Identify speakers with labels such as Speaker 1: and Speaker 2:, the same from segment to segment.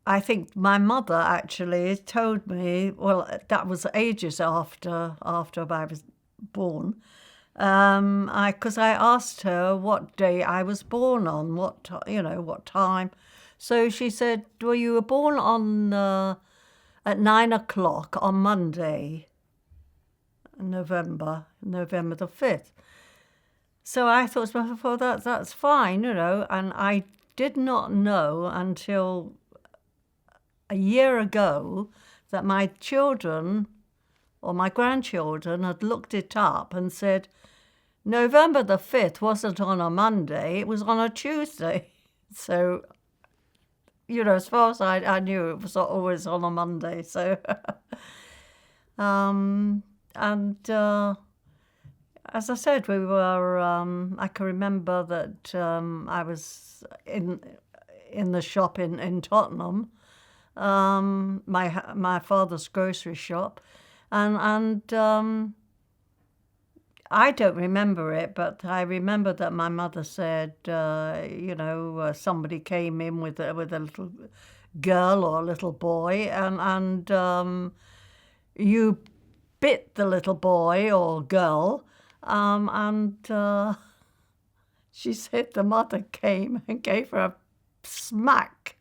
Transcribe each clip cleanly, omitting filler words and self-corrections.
Speaker 1: I think my mother actually told me, well, that was ages after I was born. Because I asked her what day I was born on, what time. So she said, "Well, you were born on at 9 o'clock on Monday, November the 5th." So I thought to myself, well, that's fine, And I did not know until a year ago that my children or my grandchildren had looked it up and said November the 5th wasn't on a Monday, it was on a Tuesday. So, as far as I knew, it was always on a Monday. So, and as I said, we were, I can remember that I was in the shop in Tottenham, my father's grocery shop, and I don't remember it, but I remember that my mother said, somebody came in with a little girl or a little boy, and you bit the little boy or girl, and she said the mother came and gave her a smack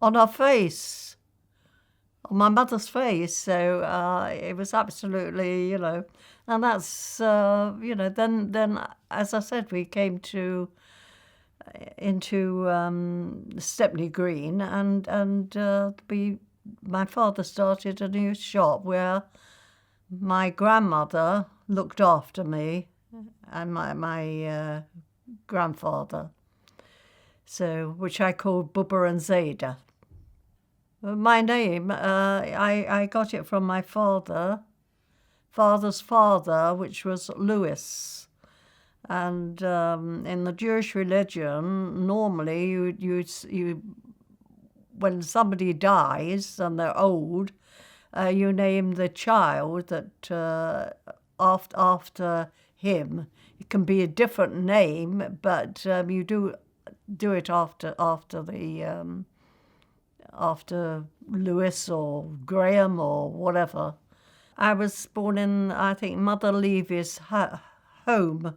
Speaker 1: on her face, on my mother's face. So it was absolutely, and that's, then as I said, we came into Stepney Green, and my father started a new shop where my grandmother looked after me and my grandfather, so which I called Bubba and Zeta. My name, I got it from my father's father, which was Lewis. And in the Jewish religion, normally you when somebody dies and they're old, you name the child that after him. It can be a different name, but you do it after Lewis or Graham or whatever. I was born in, I think, Mother Levy's home,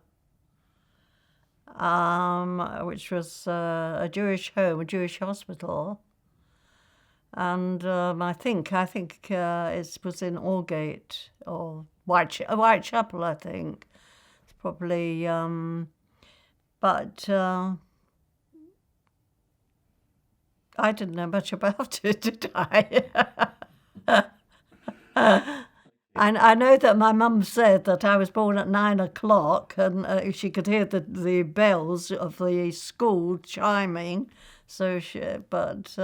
Speaker 1: which was a Jewish home, a Jewish hospital. And I think it was in Aldgate or Whitechapel, I think. It's probably, but I didn't know much about it, did I? I know that my mum said that I was born at 9 o'clock, and she could hear the bells of the school chiming. So, that's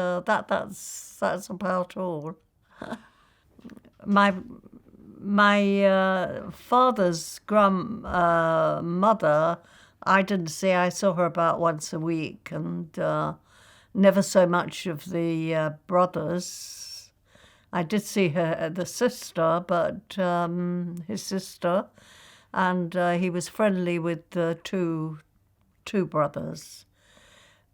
Speaker 1: about all. My father's mother, I didn't see. I saw her about once a week, and never so much of the brothers. I did see the sister, but his sister, and he was friendly with the two brothers.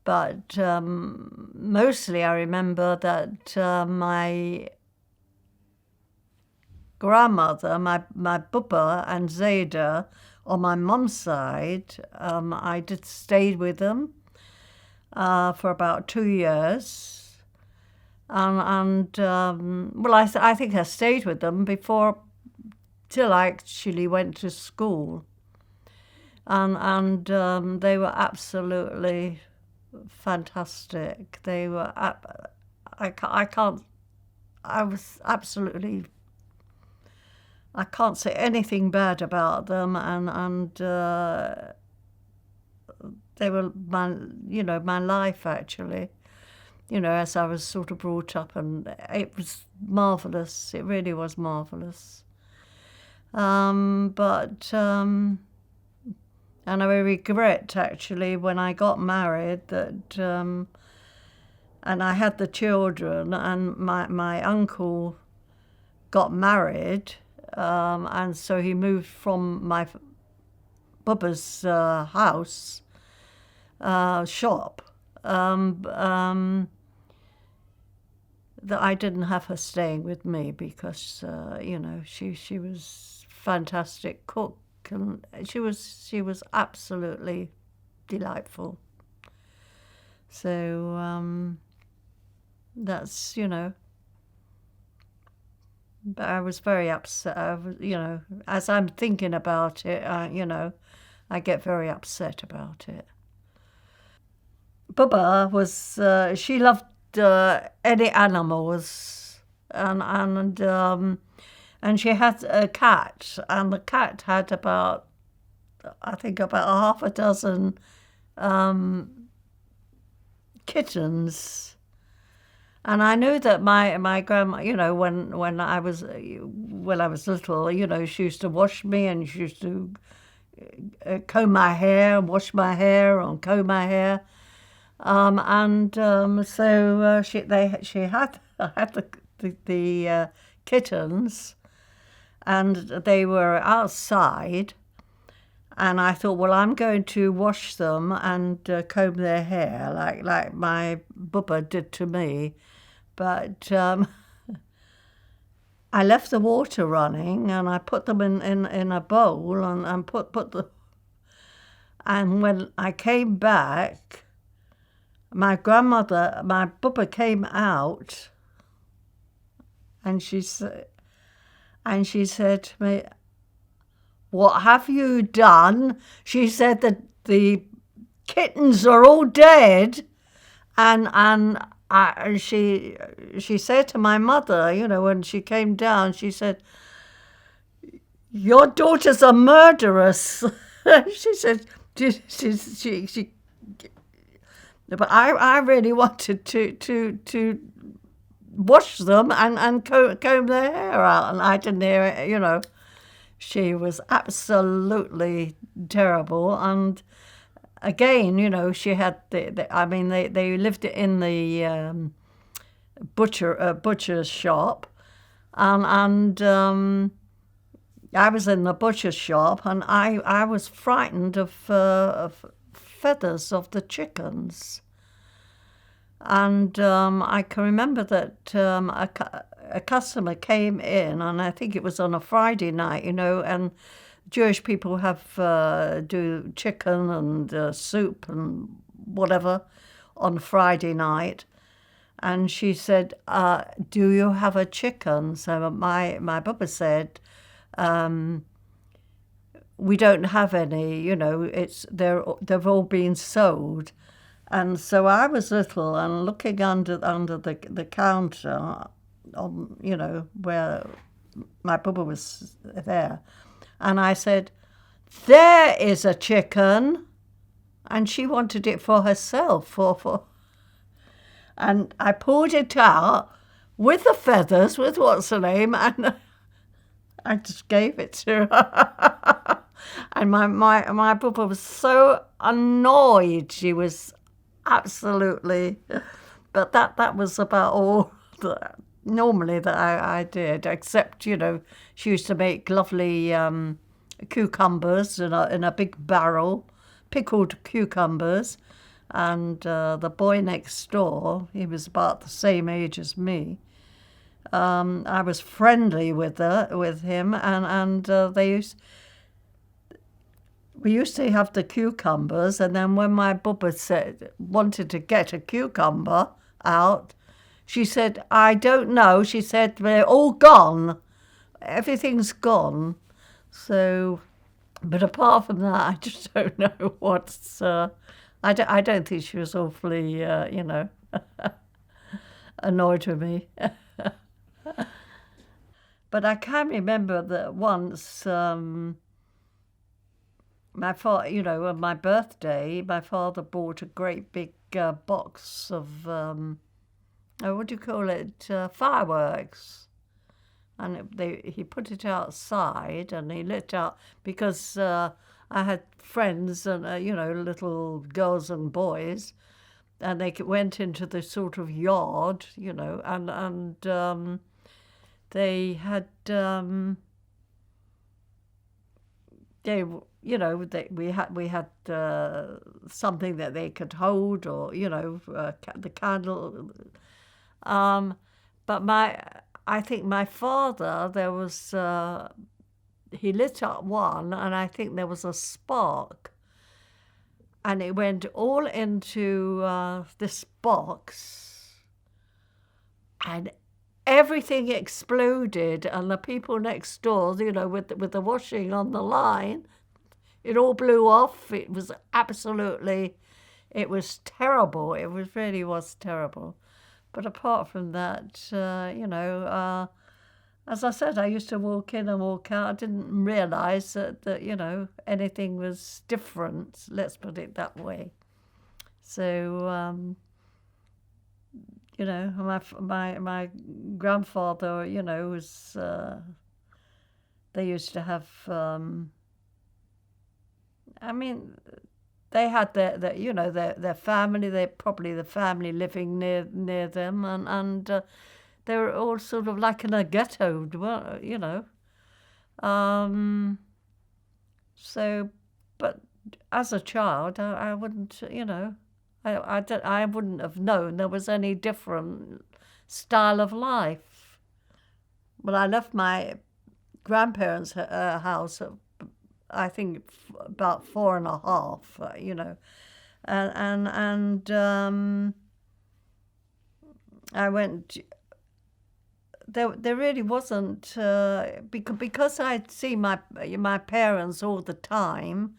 Speaker 1: But mostly I remember that my grandmother, my Bubba and Zeta, on my mum's side, I did stay with them for about 2 years. Well, I think I stayed with them till I actually went to school. And they were absolutely fantastic. They were, I can't, I was absolutely, I can't say anything bad about them. And they were my life, actually. As I was sort of brought up, and it was marvelous. It really was marvelous. And I regret, actually, when I got married that, and I had the children, and my uncle got married, and so he moved from my Bubba's house shop. that I didn't have her staying with me because she was fantastic cook, and she was absolutely delightful. So that's but I was very upset. As I'm thinking about it, I get very upset about it. Bubba was she loved any animals, and she had a cat, and the cat had about, I think, about a half a dozen um, kittens. And I knew that my grandma, when I was little, she used to wash me, and she used to comb my hair, wash my hair, and comb my hair. And so she had the kittens, and they were outside. And I thought, well, I'm going to wash them and comb their hair like my bubba did to me. But I left the water running, and I put them in a bowl, and put the. And when I came back, my bubba came out, and she said to me, "What have you done?" She said that the kittens are all dead, and she said to my mother, when she came down, she said, "Your daughter's a murderess." She said, she but I really wanted to wash them and comb their hair out, and I didn't hear it. She was absolutely terrible. And again, she had I mean, they lived in the butcher's shop, and I was in the butcher's shop, and I was frightened of feathers of the chickens. And I can remember that a customer came in, and I think it was on a Friday night, and Jewish people have do chicken and soup and whatever on Friday night. And she said, "Do you have a chicken?" So my bubba said, "We don't have any. They've all been sold." And so I was little and looking under the counter, on where my bubba was there, and I said, "There is a chicken," and she wanted it for herself. And I pulled it out with the feathers, with what's her name, and I just gave it to her. And my bubba was so annoyed. She was absolutely, but that was about all that normally that I did, except she used to make lovely cucumbers in a big barrel, pickled cucumbers. And the boy next door, he was about the same age as me. I was friendly with him, and we used to have the cucumbers, and then when my bubba wanted to get a cucumber out, she said, "I don't know." She said, "They're all gone. Everything's gone." So, but apart from that, I just don't know what's. I don't think she was awfully, annoyed with me. But I can remember that once. My father, on my birthday, my father bought a great big box of, what do you call it, fireworks. And he put it outside, and he lit out, because I had friends and, little girls and boys, and they went into the sort of yard, and they had, we had something that they could hold, or the candle, um, But I think my father, there was, he lit up one, and I think there was a spark, and it went all into this box, and everything exploded, and the people next door, with the washing on the line, it all blew off. It was absolutely, it was terrible. It really was terrible. But apart from that, as I said, I used to walk in and walk out. I didn't realise that anything was different. Let's put it that way. So, my grandfather, was. They used to have. I mean, they had their family. They probably the family living near them, and they were all sort of like in a ghetto, So, but as a child, I wouldn't, I wouldn't have known there was any different style of life. But I left my grandparents' house at, I think, about 4.5, and I went. There really wasn't because I'd seen my parents all the time.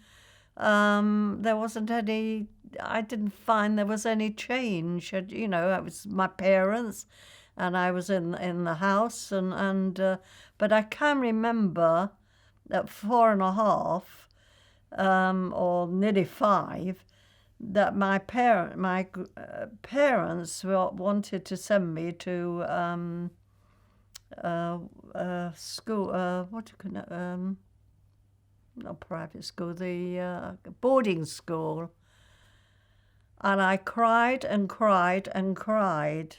Speaker 1: There wasn't any. I didn't find there was any change. It was my parents, and I was in the house, and but I can remember at 4.5, or nearly 5, that my parents wanted to send me to school. What do you call it? Not private school. The boarding school. And I cried and cried and cried.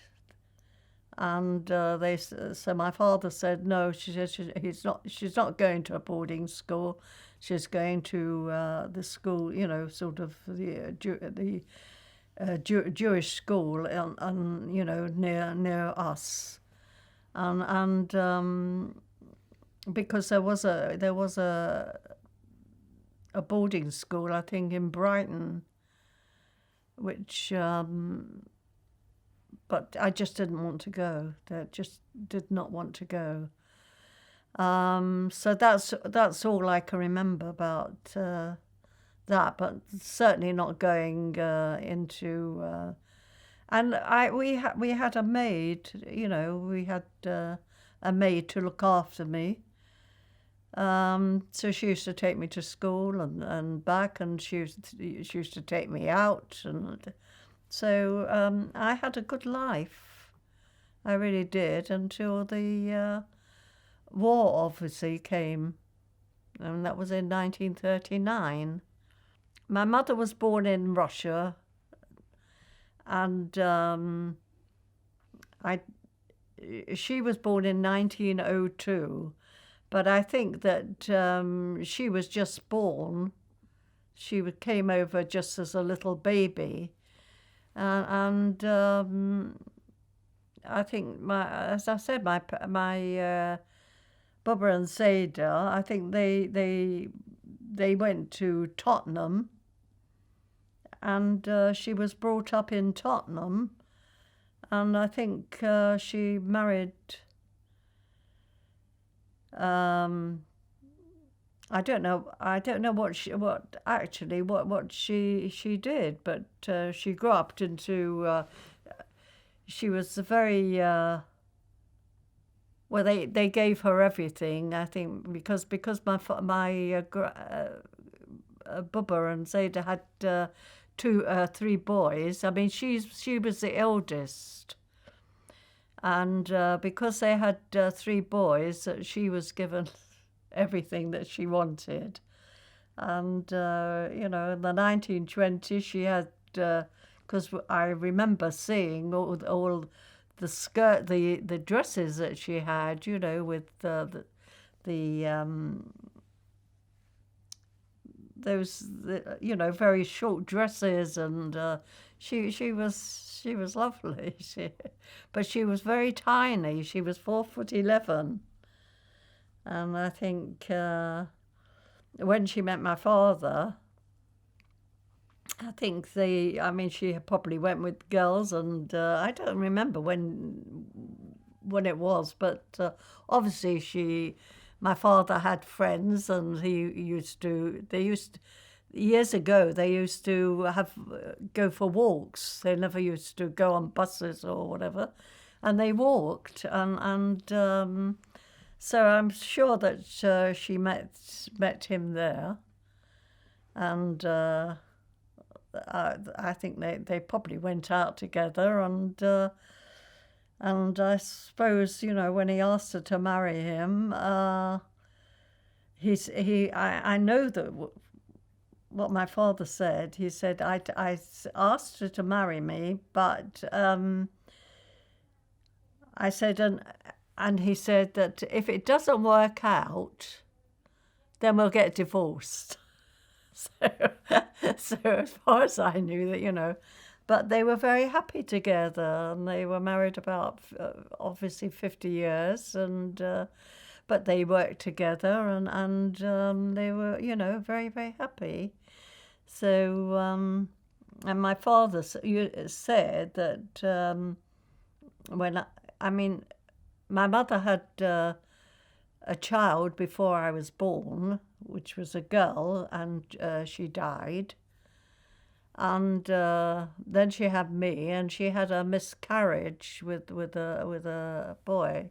Speaker 1: And so my father said, no, she's not going to a boarding school. She's going to the school, sort of the Jewish school, and near us, and because there was a boarding school, I think, in Brighton, which. But I just didn't want to go. I just did not want to go. So that's all I can remember about that. But certainly not going into. And we had a maid. We had a maid to look after me. So she used to take me to school and back, and she used to take me out and. So I had a good life. I really did, until the war obviously came, and that was in 1939. My mother was born in Russia, and she was born in 1902, but I think that she was just born. She came over just as a little baby. And I think as I said, my Bubba and Zeta, I think they went to Tottenham, and she was brought up in Tottenham, and I think she married. I don't know what she did, but she grew up into. She was very. Well, they gave her everything, I think, because my Bubba and Zeta had 3 boys. I mean, she was the eldest, and because they had 3 boys, she was given everything that she wanted. And in the 1920s, she had, because I remember seeing all the dresses that she had, with those very short dresses, and she was lovely. But she was very tiny. She was 4'11", and I think when she met my father, I think I mean, she probably went with girls, and I don't remember when it was, but obviously my father had friends, and they used years ago, they used to go for walks. They never used to go on buses or whatever, and they walked, and so I'm sure that she met him there, and I think they probably went out together, and I suppose, when he asked her to marry him, I know that what my father said. He said, I asked her to marry me, but I said, and he said that if it doesn't work out, then we'll get divorced. So, so as far as I knew, that, but they were very happy together, and they were married about obviously 50 years, and but they worked together, and they were, very, very happy. So, and my father said that I mean, my mother had a child before I was born, which was a girl, and she died. And then she had me, and she had a miscarriage with a boy.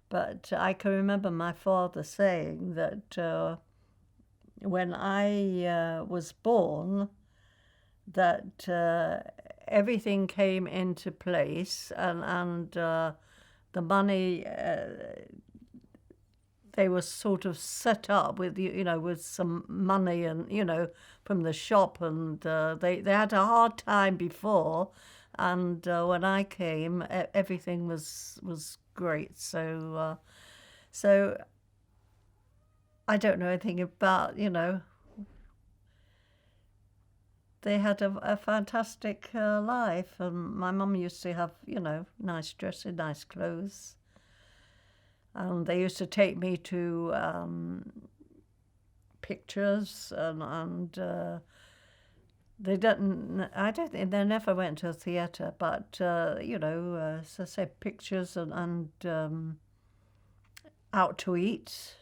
Speaker 1: But I can remember my father saying that when I was born, that everything came into place, and the money, they were sort of set up with with some money, and from the shop, and they had a hard time before, and when I came, everything was great. So I don't know anything about, they had a fantastic life, and my mum used to have, nice dresses, nice clothes. And they used to take me to pictures, and they didn't. I don't think they never went to a theatre, but as I said, pictures, and out to eat.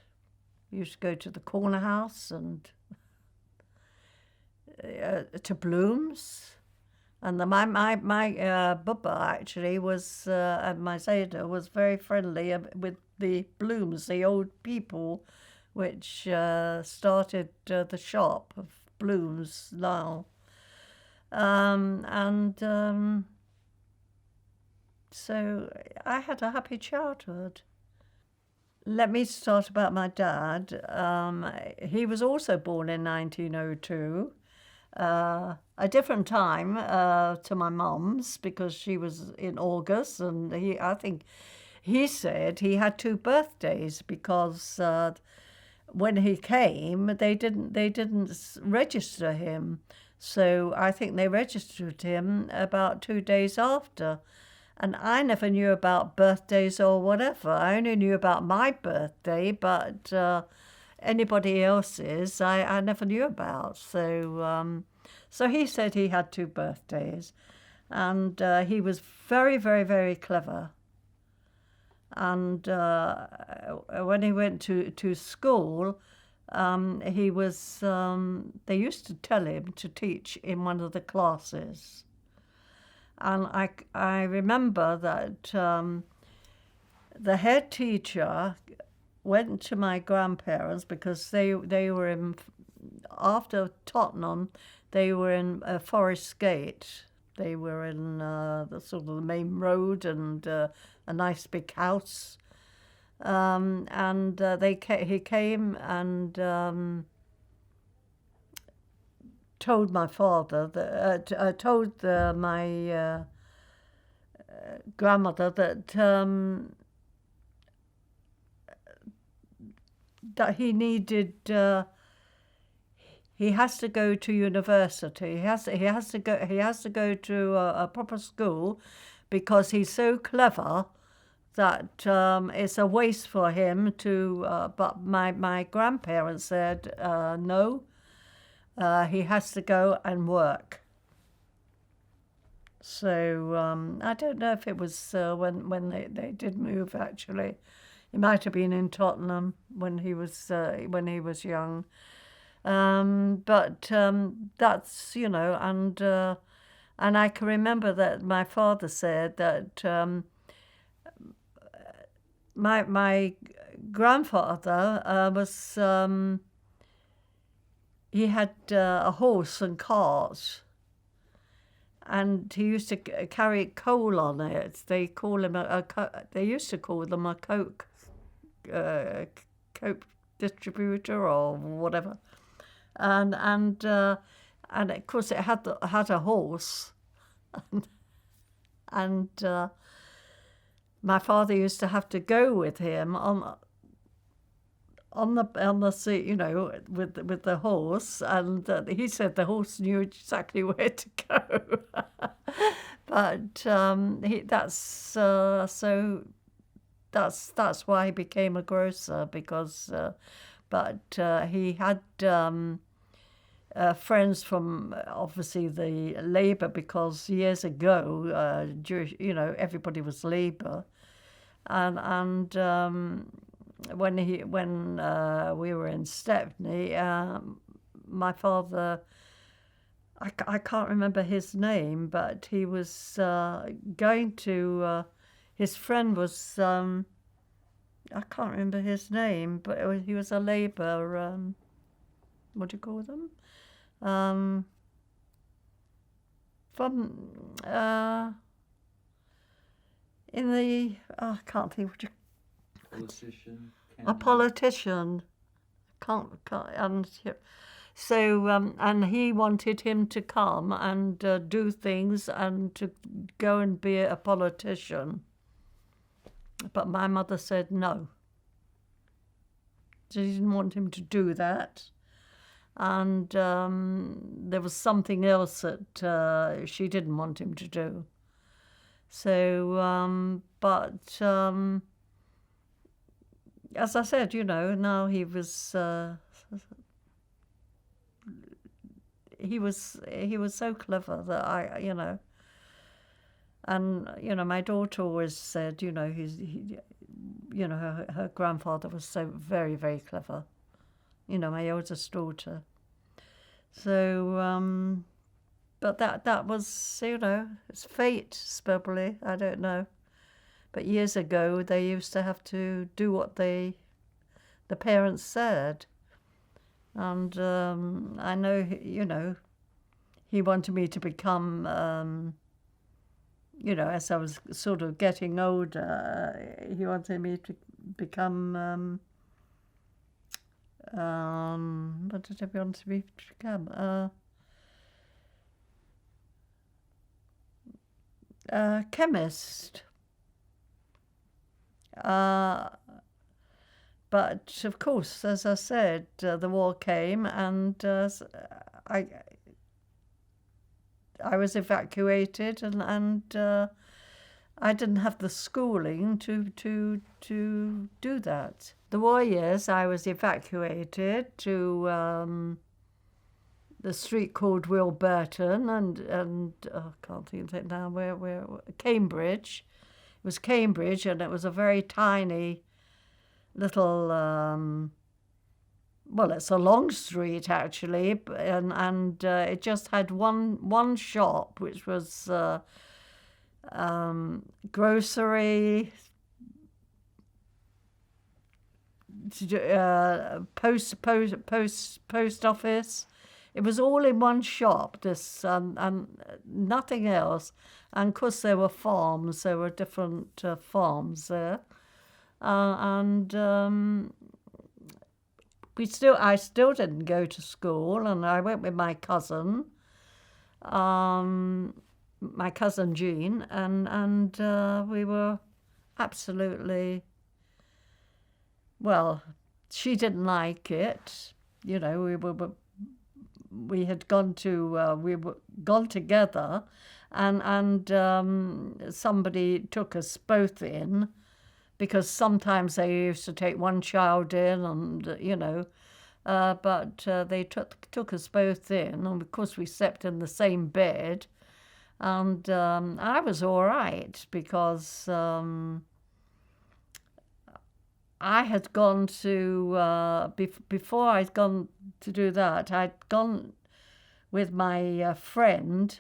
Speaker 1: We used to go to the corner house, and to Bloom's. And my Bubba actually was, and my Zeta was very friendly with the Blooms, the old people, which started the shop of Blooms now. So I had a happy childhood. Let me start about my dad. He was also born in 1902. A different time to my mum's, because she was in August, and I think he said he had two birthdays, because when he came, they didn't register him, so I think they registered him about 2 days after. And I never knew about birthdays or whatever. I only knew about my birthday, but anybody else's, I never knew about. So he said he had two birthdays, and he was very, very, very clever. And when he went to school, he was. They used to tell him to teach in one of the classes, and I remember that the head teacher went to my grandparents, because they were in, after Tottenham, they were in Forest Gate. They were in the sort of the main road, and a nice big house. And he came and told my father that told my grandmother that he needed. he has to go to university. He has to go to a proper school because he's so clever that it's a waste for him to. But my grandparents said no. He has to go and work. So I don't know if it was when they did move. Actually, it might have been in Tottenham when he was young. But that's, and I can remember that my father said that my grandfather was he had a horse and cart, and he used to carry coal on it. They they used to call them a coke distributor or whatever. And of course it had a horse, and my father used to have to go with him on the seat, with the horse, and he said the horse knew exactly where to go. But that's why he became a grocer, because but he had friends from obviously the Labour, because years ago, Jewish, everybody was Labour, and when we were in Stepney, my father, I can't remember his name, but he was going to. His friend was. I can't remember his name, but he was a Labour. What do you call them? From in the I can't think what you.
Speaker 2: Politician.
Speaker 1: A politician. Can't and so and he wanted him to come and do things and to go and be a politician. But my mother said no. She didn't want him to do that. And there was something else that she didn't want him to do. So, but as I said, now he was so clever that and my daughter always said, her grandfather was so very, very clever. My oldest daughter. So, but that was, it's fate, probably. I don't know. But years ago, they used to have to do what the parents said. And I know, he wanted me to become, as I was sort of getting older, he wanted me to become, what did he want me to become? A chemist. But of course, as I said, the war came, and I was evacuated, and I didn't have the schooling to do that. The war years, I was evacuated to the street called Wilburton, and I can't think of it now. Where Cambridge. It was Cambridge, and it was a very tiny little. Well, it's a long street actually, and it just had one shop, which was grocery, post office. It was all in one shop. This and nothing else. And of course, there were farms. There were different farms there, and I still didn't go to school, and I went with my cousin, Jean, and we were absolutely, well, she didn't like it. We were we had gone to we were gone together, and somebody took us both in, because sometimes they used to take one child in, and but they took us both in, and of course we slept in the same bed, and I was all right because I had gone to before I'd gone to do that. I'd gone with my friend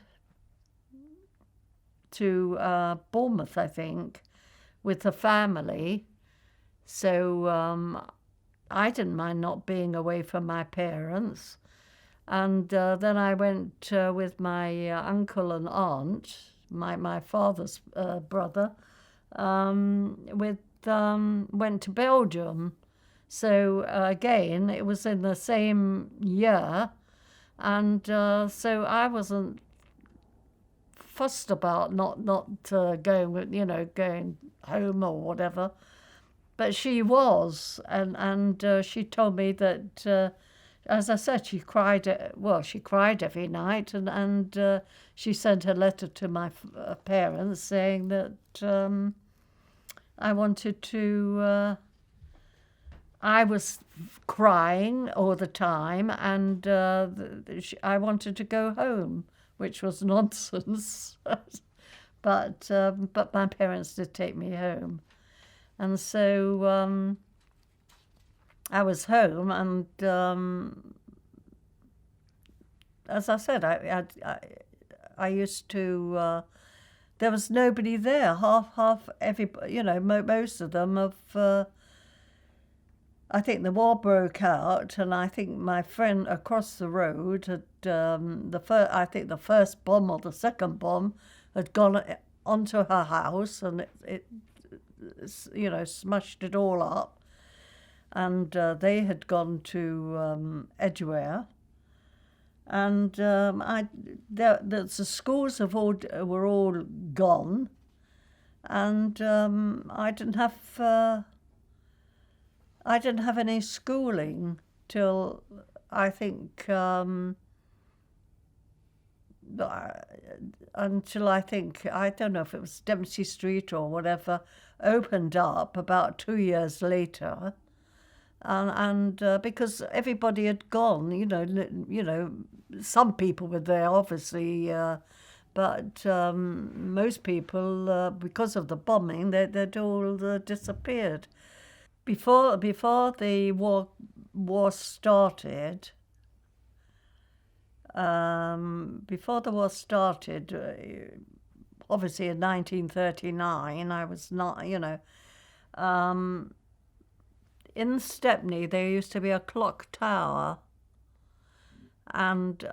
Speaker 1: to Bournemouth, I think, with the family. So I didn't mind not being away from my parents. And then I went with my uncle and aunt, my father's brother, went to Belgium. So again, it was in the same year, and so I wasn't fussed about not going home or whatever. But she was, and she told me that, as I said, she cried. Well, she cried every night, and she sent a letter to my parents saying that I wanted to. I was crying all the time, and I wanted to go home, which was nonsense. But my parents did take me home. And so I was home, and as I said, I used to. There was nobody there. Half everybody, most of them have. I think the war broke out, and I think my friend across the road had I think the first bomb or the second bomb had gone onto her house, and it smashed it all up, and they had gone to Edgware, and the schools were all gone, and I didn't have any schooling till I think until I don't know if it was Dempsey Street or whatever opened up about 2 years later, and because everybody had gone, some people were there obviously, but most people, because of the bombing, they'd all disappeared. Before the war started. Before the war started, obviously in 1939, I was not, in Stepney there used to be a clock tower, and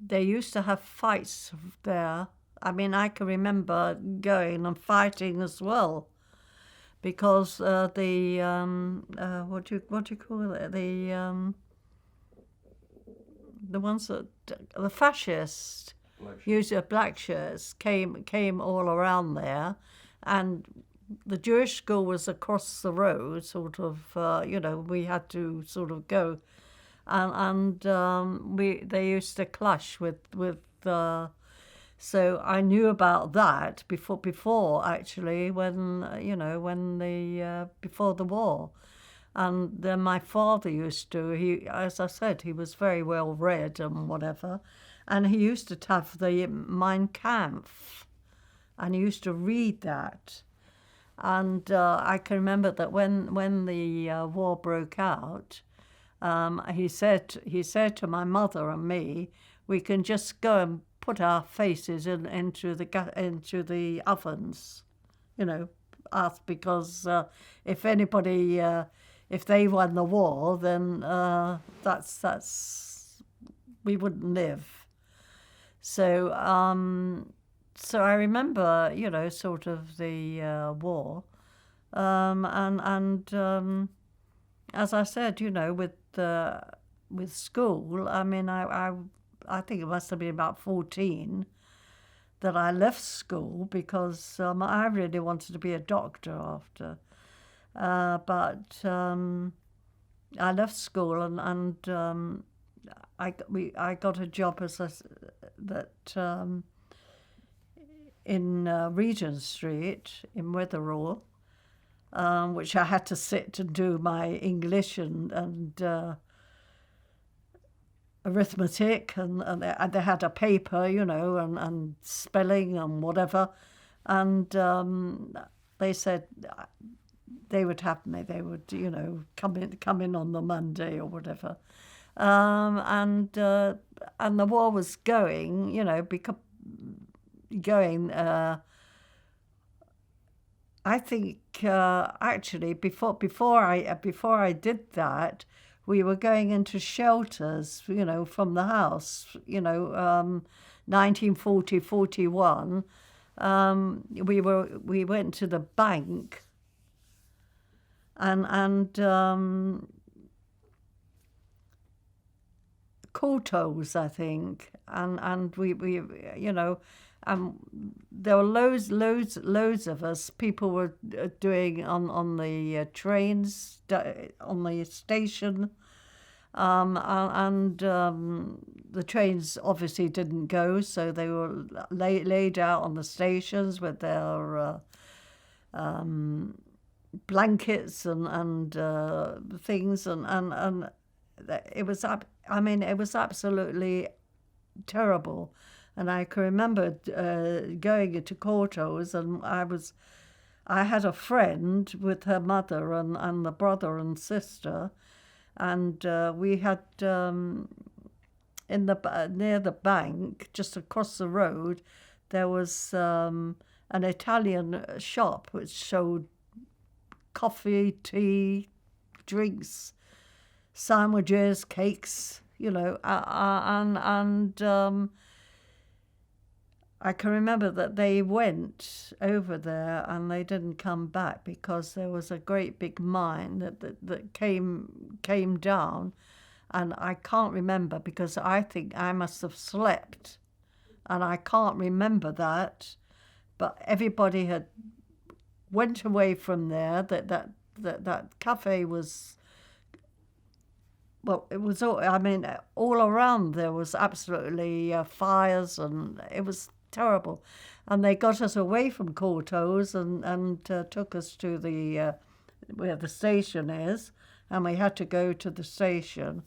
Speaker 1: they used to have fights there. I mean, I can remember going and fighting as well, because what do you call it? The ones that the fascists, usually Blackshirts, came all around there, and the Jewish school was across the road, sort of. We had to sort of go, and they used to clash with. So I knew about that before actually, when before the war. And then my father used to, as I said, he was very well read and whatever, and he used to have the Mein Kampf, and he used to read that. And I can remember that when the war broke out, he said to my mother and me, we can just go and put our faces into the ovens, because if anybody. If they won the war, then that's we wouldn't live. So so I remember, sort of the war, and as I said, with school. I mean, I think it must have been about 14 that I left school, because I really wanted to be a doctor after. But I left school and I got a job in Regent Street in Wetherall, which I had to sit and do my English and arithmetic, and they had a paper, and spelling and whatever. And they said they would have me. They would, come in on the Monday or whatever. And the war was going, going. I think actually before I did that, we were going into shelters, from the house, 1940, 41. We went to the bank, and Courtaulds, I think, and we there were loads of us. People were doing on the trains, on the station, and the trains obviously didn't go, so they were laid out on the stations with their blankets and things, and it was it was absolutely terrible. And I can remember going into Courtaulds, and I had a friend with her mother and the brother and sister, and we had near the bank, just across the road, there was an Italian shop which sold coffee, tea, drinks, sandwiches, cakes, and I can remember that they went over there and they didn't come back because there was a great big mine that came down, and I can't remember because I think I must have slept, and I can't remember that, but everybody had went away from there. That cafe was. Well, it was all. All around there was absolutely fires, and it was terrible. And they got us away from Courtaulds and took us to the where the station is, and we had to go to the station.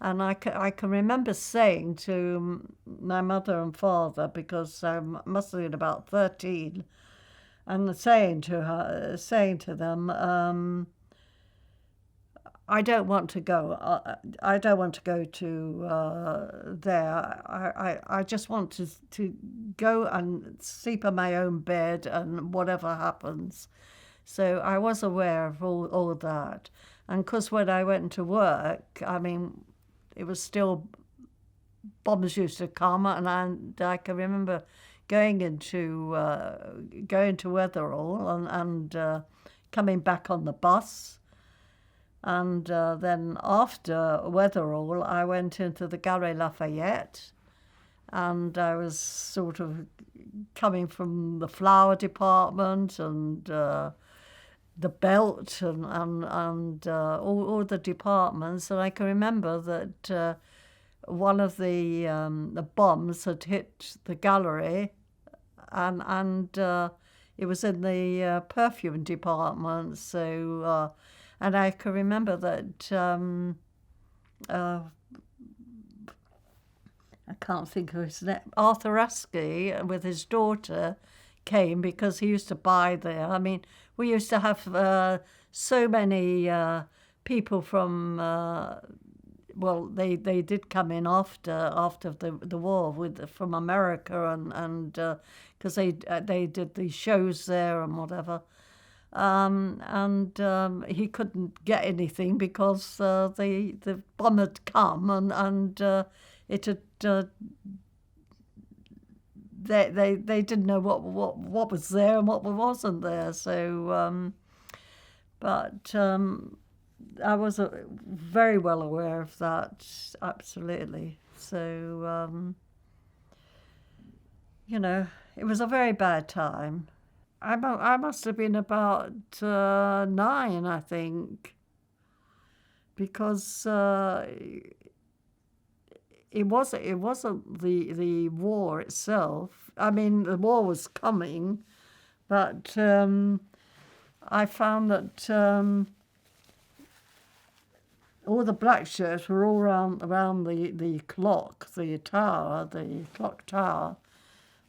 Speaker 1: And I can remember saying to my mother and father, because I must have been about 13, and saying to them, I don't want to go. I don't want to go to there. I just want to go and sleep in my own bed, and whatever happens. So I was aware of all that. And because when I went to work, it was still, bombs used to come, and I can remember going to Wetherall and coming back on the bus. And then after Wetherall, I went into the Gare Lafayette, and I was sort of coming from the flower department and the belt and all the departments. And I can remember that one of the bombs had hit the gallery, and it was in the perfume department. So. And I can remember that I can't think of his name. Arthur Askey with his daughter came because he used to buy there. We used to have so many people from. They did come in after the war from America and because they did these shows there and whatever. And he couldn't get anything because the bomb had come and it had they didn't know what was there and what wasn't there. So, but I was very well aware of that, absolutely. So, it was a very bad time. I must have been about 9, I think. because it wasn't the war itself. I mean, the war was coming, but I found that all the Blackshirts were all around the clock, the clock tower,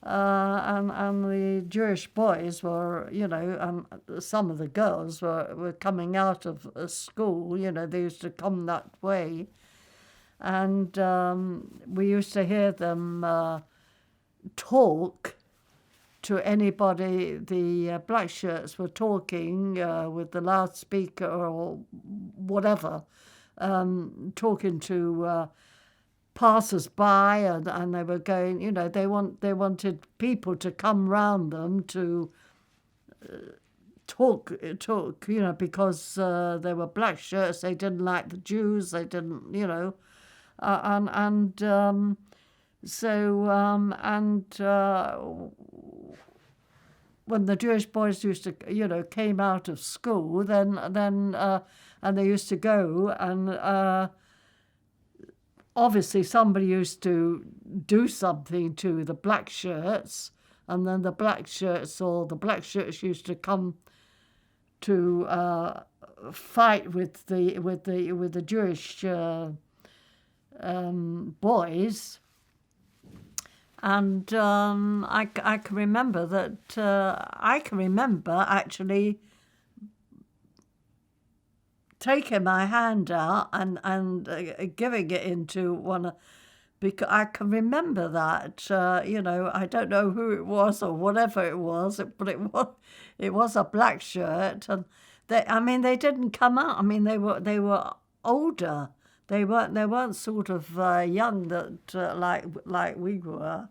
Speaker 1: and the Jewish boys were, and some of the girls were coming out of school. They used to come that way, and we used to hear them talk to anybody. The Blackshirts were talking with the loudspeaker or whatever, talking to passers-by, and they were going, they wanted people to come round them to talk, because they were Blackshirts. They didn't like the Jews. They didn't, when the Jewish boys used to, came out of school, then and they used to go, and obviously somebody used to do something to the Blackshirts, and then the Blackshirts used to come to fight with the Jewish boys. And I can remember that. I can remember actually taking my hand out and giving it into one, because I can remember that. I don't know who it was or whatever it was, but it was a black shirt, and they didn't come out. I mean, they were older. They weren't sort of young that like we were.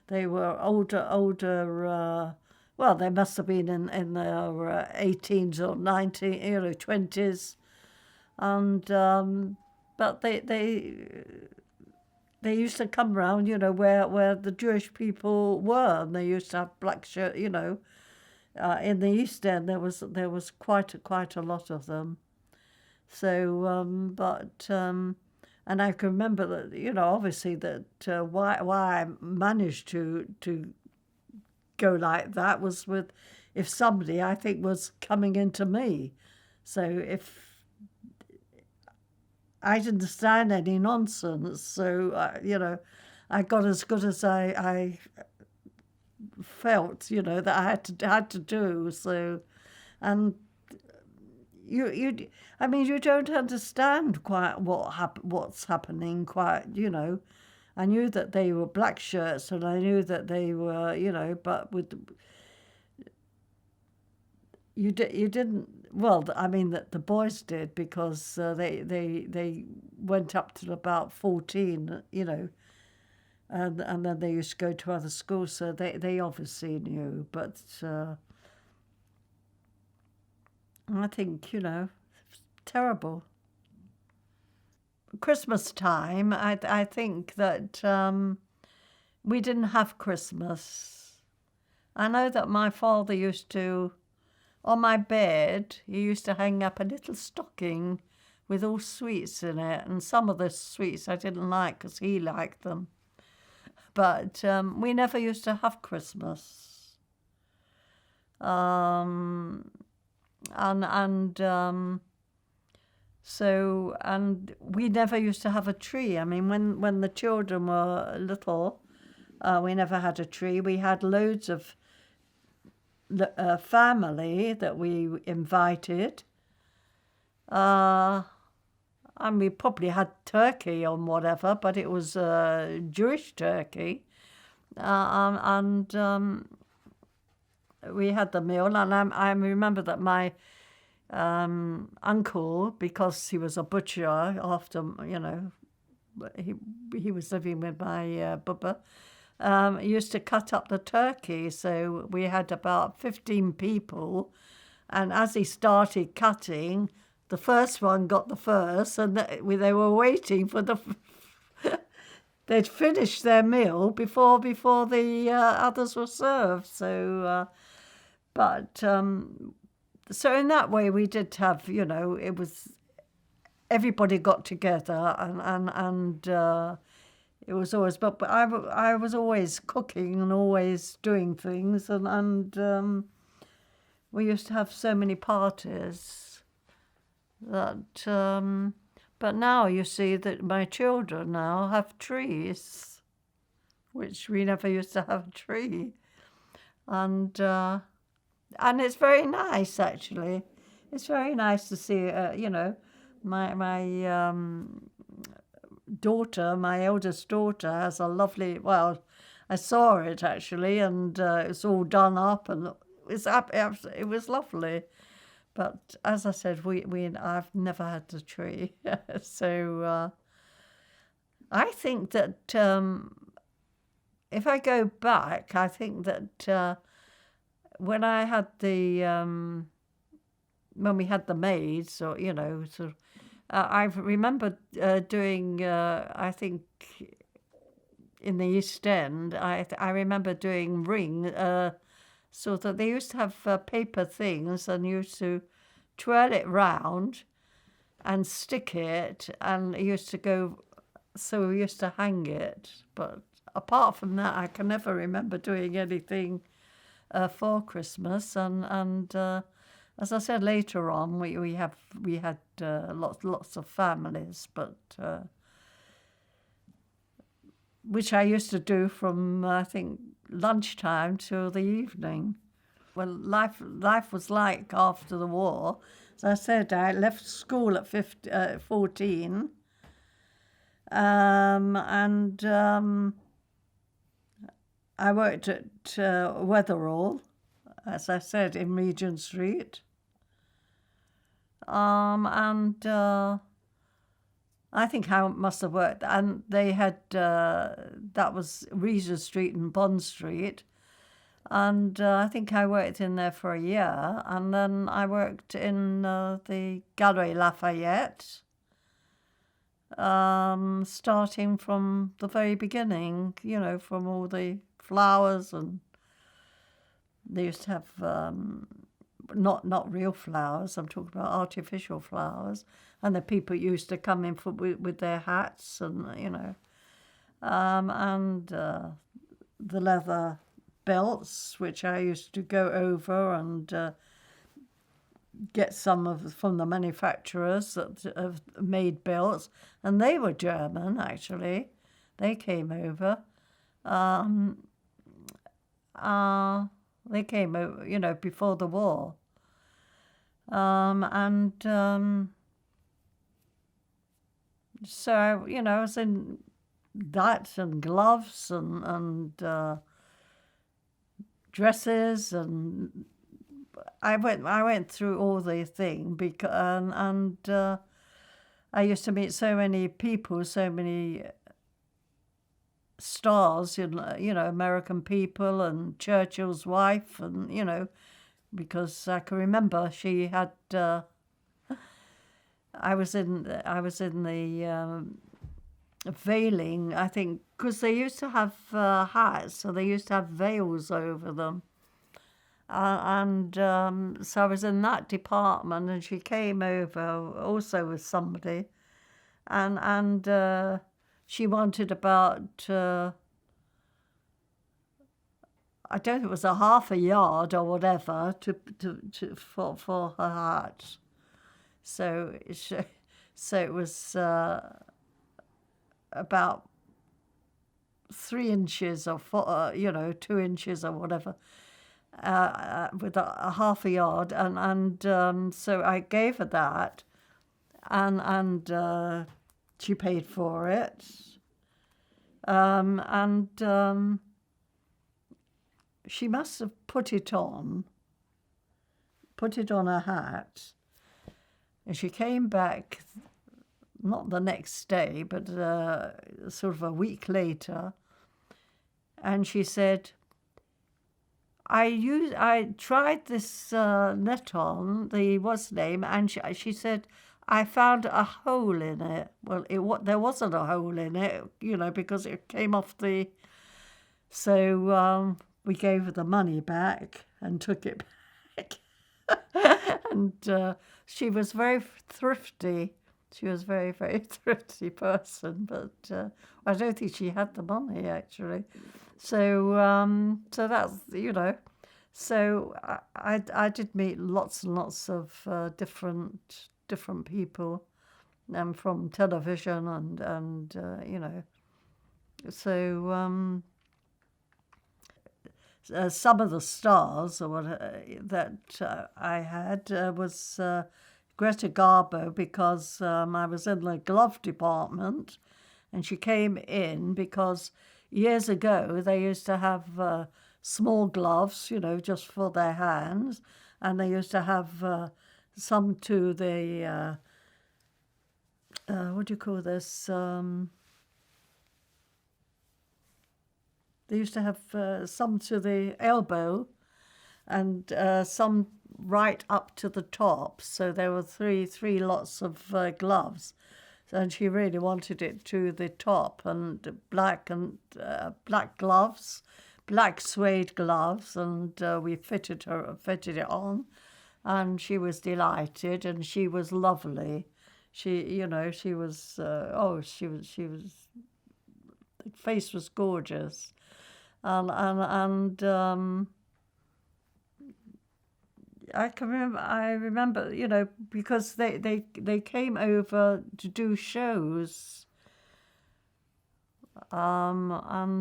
Speaker 1: They were older. Well, they must have been in their 18s or 19, 20s, and but they used to come round, where the Jewish people were, and they used to have black shirt, in the East End there was quite a lot of them. So, and I can remember that, obviously that why I managed to go like that was if somebody, I think, was coming into me. So if I didn't stand any nonsense, so I got as good as I felt, that I had to do. So, and you don't understand quite what's happening quite. I knew that they were black shirts, and I knew that they were, but you didn't. Well, I mean that the boys did, because they went up to about 14, and then they used to go to other schools, so they obviously knew, but. I think, terrible. Christmas time, I think that we didn't have Christmas. I know that my father used to, on my bed, he used to hang up a little stocking with all sweets in it, and some of the sweets I didn't like because he liked them. But we never used to have Christmas. And we never used to have a tree. I mean, when the children were little, we never had a tree. We had loads of family that we invited, and we probably had turkey or whatever, but it was Jewish turkey, and we had the meal. And I remember that my uncle, because he was a butcher after, he was living with my bubba, used to cut up the turkey. So we had about 15 people, and as he started cutting, the first one got the first, and they were waiting for they'd finished their meal before the others were served. So so in that way we did have, it was everybody got together, and it was always, but I was always cooking and always doing things, and we used to have so many parties that, but now you see that my children now have trees, which we never used to have a tree. And it's very nice, actually. It's very nice to see, my daughter, my eldest daughter, has a lovely. Well, I saw it actually, and it's all done up, and it was lovely. But as I said, I've never had a tree, so I think that if I go back, I think that. When I had when we had the maids, or sort of, I remember doing. I think in the East End, I remember doing ring. So that they used to have paper things, and used to twirl it round, and stick it, and it used to go. So we used to hang it, but apart from that, I can never remember doing anything. For Christmas, and as I said later on, we had lots of families, but which I used to do from I think lunchtime till the evening. Well, life was like after the war. As I said, I left school at 14, and I worked at Weatherall, as I said, in Regent Street. And I think I must have worked, and they had, that was Regent Street and Bond Street. And I think I worked in there for a year, and then I worked in the Galerie Lafayette, starting from the very beginning, from all the flowers, and they used to have not real flowers. I'm talking about artificial flowers, and the people used to come in with their hats, and and the leather belts, which I used to go over and get some from the manufacturers that have made belts, and they were German actually. They came over. They came over, before the war. So, I was in that, and gloves, and dresses, and I went through all the thing, because and I used to meet so many people, so many stars, American people, and Churchill's wife, and because I can remember she had. I was in the veiling, I think, because they used to have hats, so they used to have veils over them, and so I was in that department, and she came over also with somebody, and she wanted about. I don't think it was a half a yard or whatever for her hat. So it was about 3 inches or 2 inches or whatever, with a half a yard, and so I gave her that, and she paid for it, and she must have put it on her hat, and she came back, not the next day, but sort of a week later, and she said, I tried this net on, what's the name, and she said, I found a hole in it. Well, there wasn't a hole in it, because it came off the. So we gave her the money back and took it back, and she was very thrifty. She was a very, very thrifty person, but I don't think she had the money actually. So that's So I did meet lots and lots of different people, from television and. So some of the stars or what that I had was Greta Garbo, because I was in the glove department, and she came in because years ago they used to have small gloves, just for their hands, and they used to have some to the what do you call this? They used to have some to the elbow and some right up to the top. So there were three lots of gloves, and she really wanted it to the top, and black gloves, black suede gloves, and we fitted it on, and she was delighted, and she was lovely. She was the face was gorgeous, and I remember, because they came over to do shows, I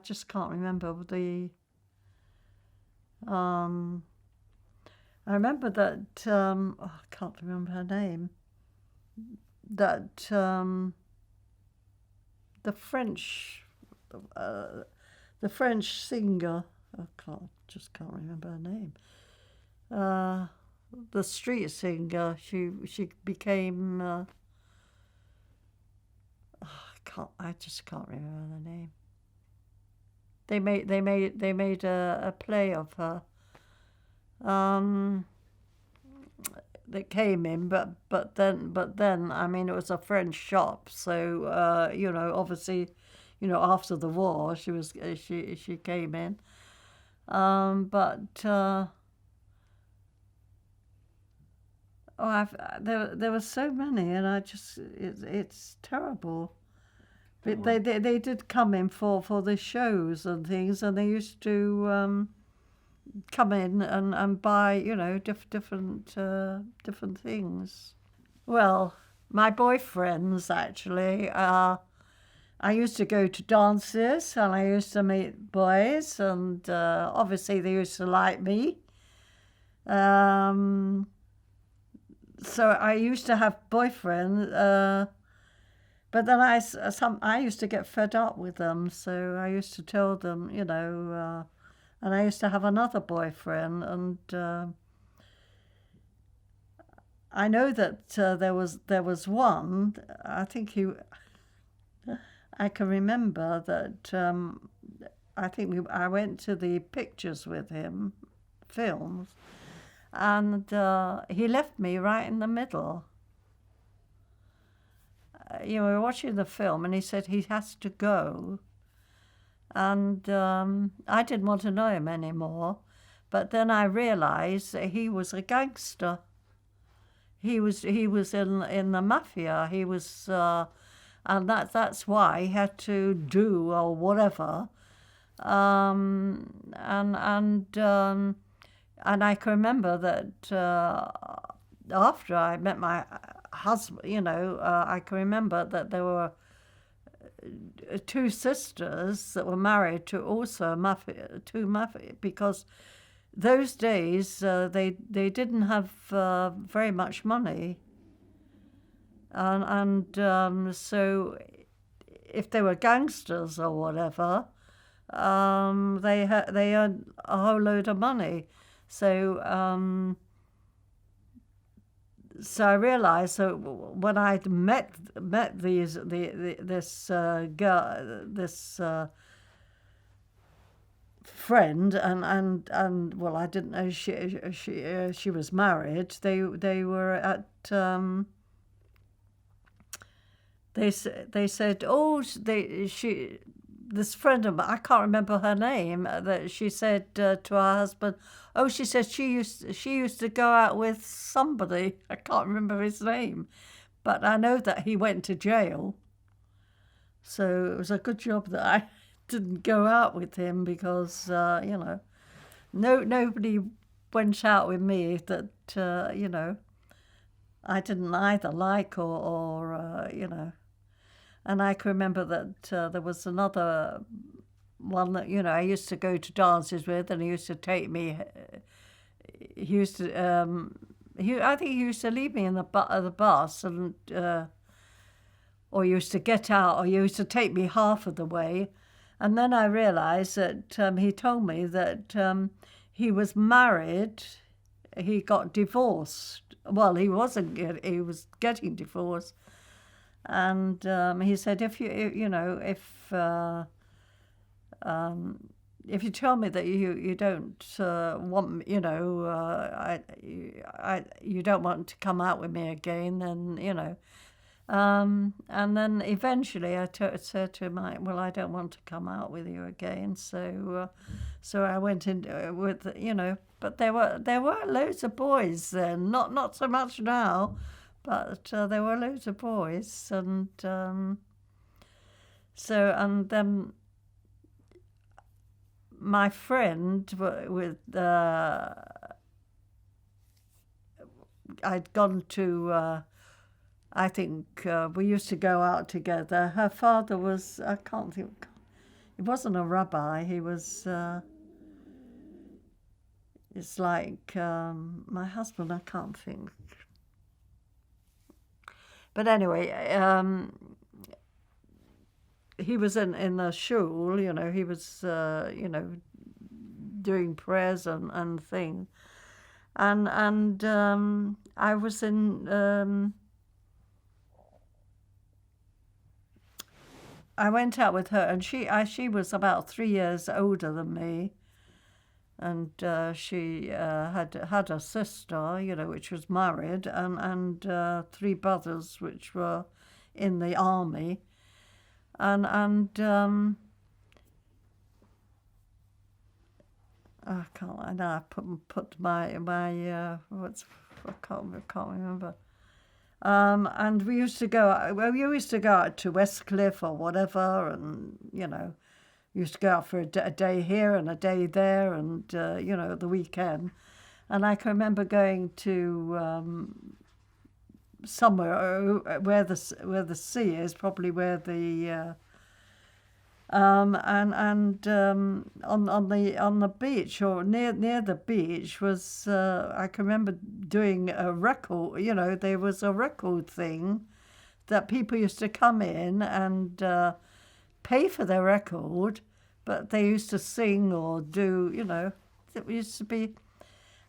Speaker 1: just can't remember the. I remember that I can't remember her name. That the French singer. I can't remember her name. The street singer. She became. I just can't remember the name. They made a play of her. That came in, but then I mean, it was a French shop, so obviously, after the war she came in, but there were so many, and it's terrible. But they did come in for the shows and things, and they used to come in and buy, different things. Well, my boyfriends actually. I used to go to dances, and I used to meet boys, and obviously they used to like me. So I used to have boyfriends, but then I used to get fed up with them, so I used to tell them, and I used to have another boyfriend, and I know that there was one. I think I can remember that. I think I went to the pictures with him, films, and he left me right in the middle. We were watching the film, and he said he has to go. And I didn't want to know him anymore. But then I realised that he was a gangster. He was in the Mafia. He was, and that's why he had to do or whatever. And I can remember that after I met my husband, I can remember that there were two sisters that were married to also Mafia, because those days they didn't have very much money, and so if they were gangsters or whatever, they earned a whole load of money. So I realised that when I'd met this girl, this friend, and well, I didn't know she was married. They were at they said, oh, this friend of mine, I can't remember her name, that she said to her husband, oh, she said she used to go out with somebody. I can't remember his name, but I know that he went to jail. So it was a good job that I didn't go out with him because, nobody went out with me that, I didn't either like or. And I can remember that there was another one that, I used to go to dances with, and he used to take me. He used to, I think he used to leave me in the bus, and or he used to get out, or he used to take me half of the way. And then I realised that he told me that he was married, he got divorced. Well, he wasn't, he was getting divorced. And he said, if you tell me that you don't want, you don't want to come out with me again, then, and then eventually I said to him, well, I don't want to come out with you again. So I went in with, but there were loads of boys then, not so much now, but there were loads of boys. And and then my friend with, I'd gone to, I think we used to go out together. Her father was, I can't think, he wasn't a rabbi. He was, it's like my husband, I can't think. But anyway, he was in the shul, he was, doing prayers and things. And I was in, I went out with her, and she was about 3 years older than me, and she had a sister, which was married, and 3 brothers, which were in the army, and I can't. I know I put my what's I can't remember. And we used to go out, well, we used to go out to Westcliff or whatever, and, used to go out for a day here and a day there, and, the weekend. And I can remember going to somewhere where the sea is, probably where the, on the beach, or near the beach, was I can remember doing a record. There was a record thing that people used to come in and pay for their record, but they used to sing or do. It used to be,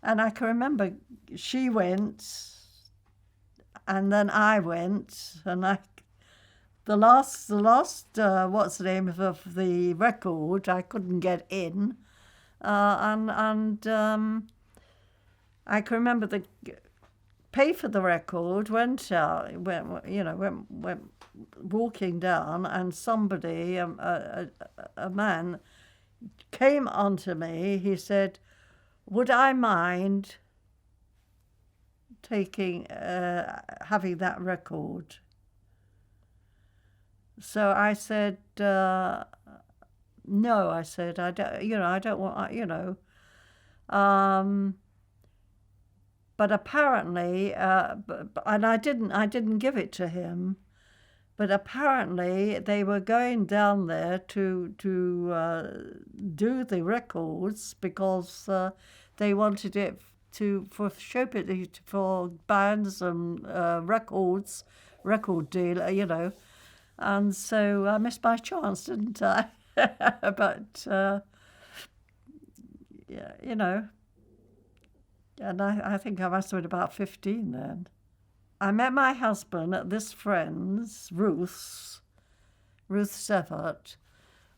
Speaker 1: and I can remember she went, and then I went, and the last what's the name of the record, I couldn't get in, and I can remember the pay for the record, went went walking down, and somebody, a man, came onto me. He said, would I mind taking having that record? So I said, no. I said, I don't want, but apparently, and I didn't give it to him, but apparently they were going down there to do the records because they wanted it for showbiz, for bands and record deal, And so I missed my chance, didn't I? But, yeah, and I think I must have been about 15 then. I met my husband at this friend's, Ruth Severt,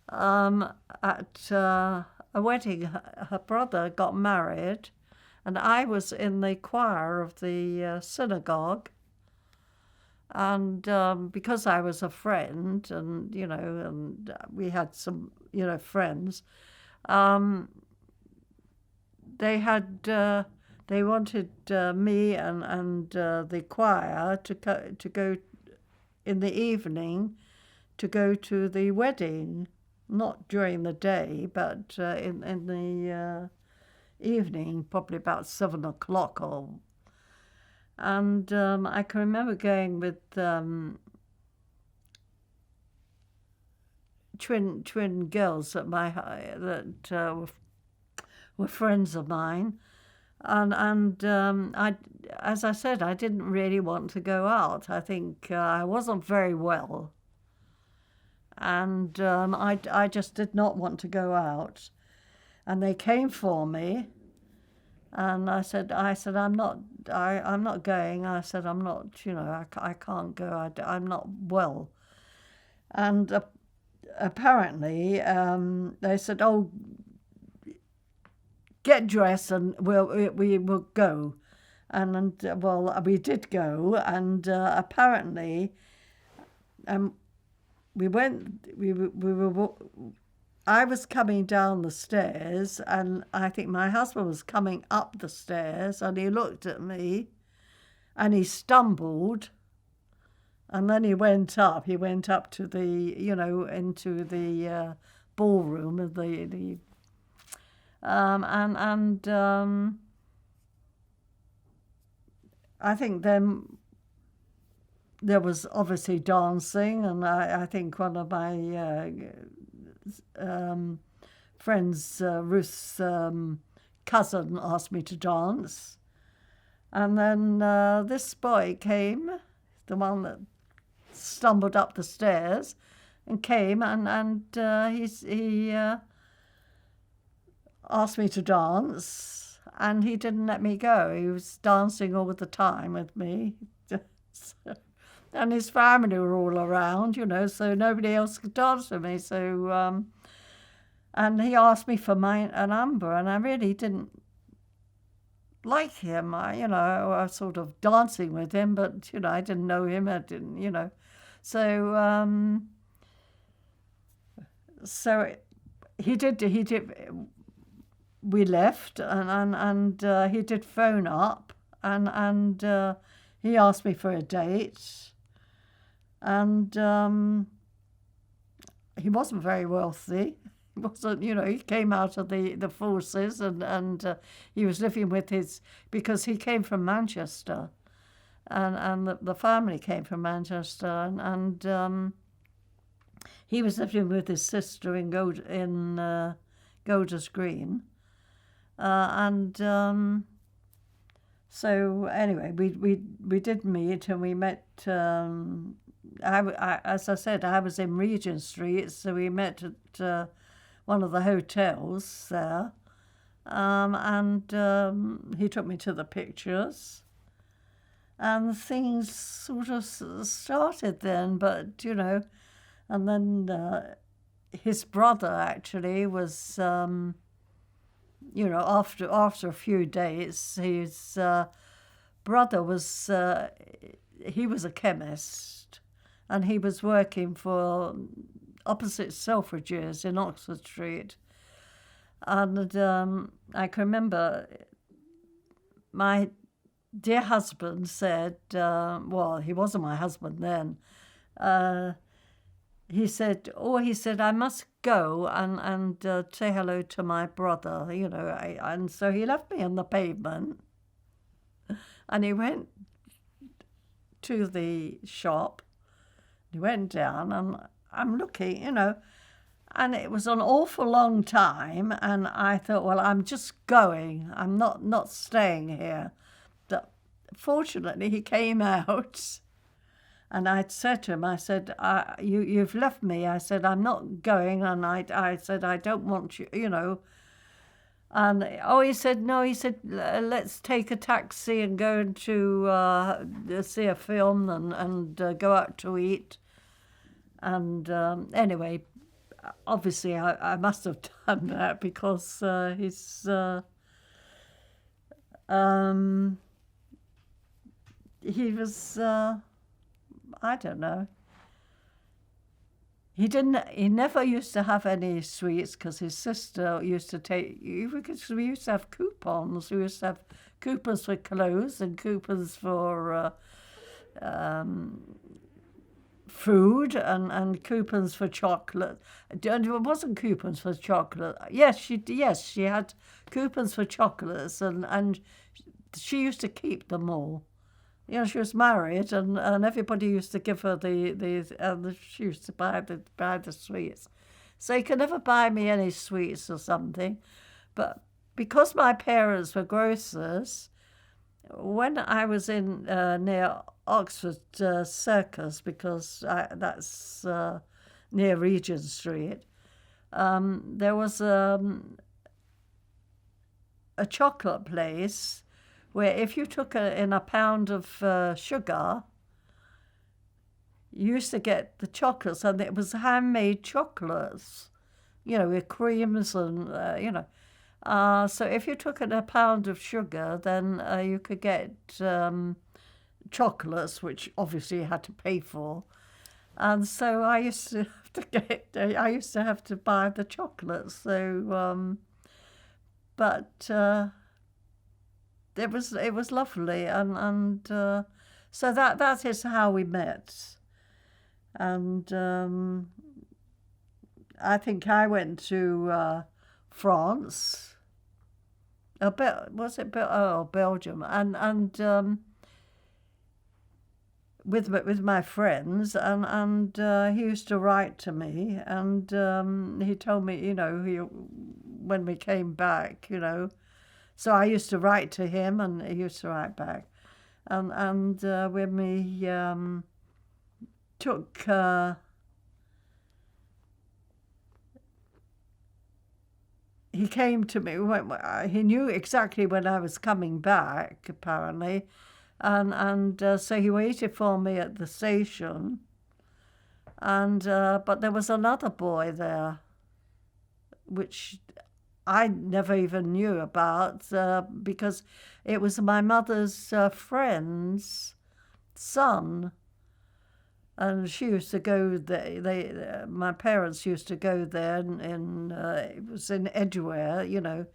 Speaker 1: at a wedding. Her brother got married, and I was in the choir of the synagogue. And because I was a friend, and we had some friends, um, they wanted me and the choir to go in the evening to go to the wedding, not during the day, but in the evening, probably about 7 o'clock. And I can remember going with twin girls that were friends of mine, and I, as I said, I didn't really want to go out. I think I wasn't very well, and I just did not want to go out. And they came for me, and I said I'm not going. I said I'm not, I can't go. I'm not well. And apparently they said, oh, get dressed and we will go. And well, we did go, and apparently we went. We were. I was coming down the stairs, and I think my husband was coming up the stairs, and he looked at me, and he stumbled, and then he went up. He went up to the, into the ballroom of the and I think then there was obviously dancing, and I think one of my friends, Ruth's cousin, asked me to dance. And then this boy came, the one that stumbled up the stairs, and came and he asked me to dance, and he didn't let me go. He was dancing all the time with me. And his family were all around, so nobody else could dance with me. So, and he asked me for a number, and I really didn't like him. I was sort of dancing with him, but, I didn't know him. I didn't. So, so he did. We left, and he did phone up, and he asked me for a date, and he wasn't very wealthy. He wasn't, he came out of the forces, and he was living with because he came from Manchester, and the family came from Manchester, and he was living with his sister in Golders Green. So anyway, we did meet, and we met. As I said, I was in Regent Street, so we met at one of the hotels there, and he took me to the pictures, and things sort of started then. But and then his brother actually was. After a few days, his brother was, he was a chemist, and he was working for opposite Selfridges in Oxford Street. And I can remember my dear husband said, well, he wasn't my husband then, he said, I must go and say hello to my brother, and so he left me on the pavement, and he went to the shop. He went down, and I'm looking, and it was an awful long time, and I thought, well, I'm just going. I'm not staying here. But fortunately, he came out. And I'd said to him, I said, you've left me. I said, I'm not going. And I said, I don't want you, And, he said, no. He said, let's take a taxi and go to see a film and go out to eat. And anyway, obviously I must have done that because he was... I don't know. He never used to have any sweets because his sister used to take. Because we used to have coupons. We used to have coupons for clothes and coupons for food and coupons for chocolate. And it wasn't coupons for chocolate. Yes, she had coupons for chocolates and she used to keep them all. You know, she was married, and everybody used to give her she used to buy the sweets. So you could never buy me any sweets or something. But because my parents were grocers, when I was in near Oxford Circus, because that's near Regent Street, there was a chocolate place where if you took in a pound of sugar, you used to get the chocolates, and it was handmade chocolates, you know, with creams and, you know. So if you took in a pound of sugar, then you could get chocolates, which obviously you had to pay for. And so I used to have to buy the chocolates. So, but it was lovely, and so that is how we met. And I think I went to France, Belgium, and with my friends, and he used to write to me, and he told me, you know, when we came back, you know. So I used to write to him, and he used to write back. And when we took he came to me. He knew exactly when I was coming back, apparently, and so he waited for me at the station. And but there was another boy there, which I never even knew about because it was my mother's friend's son, and she used to go there. My parents used to go there, in it was in Edgware, you know,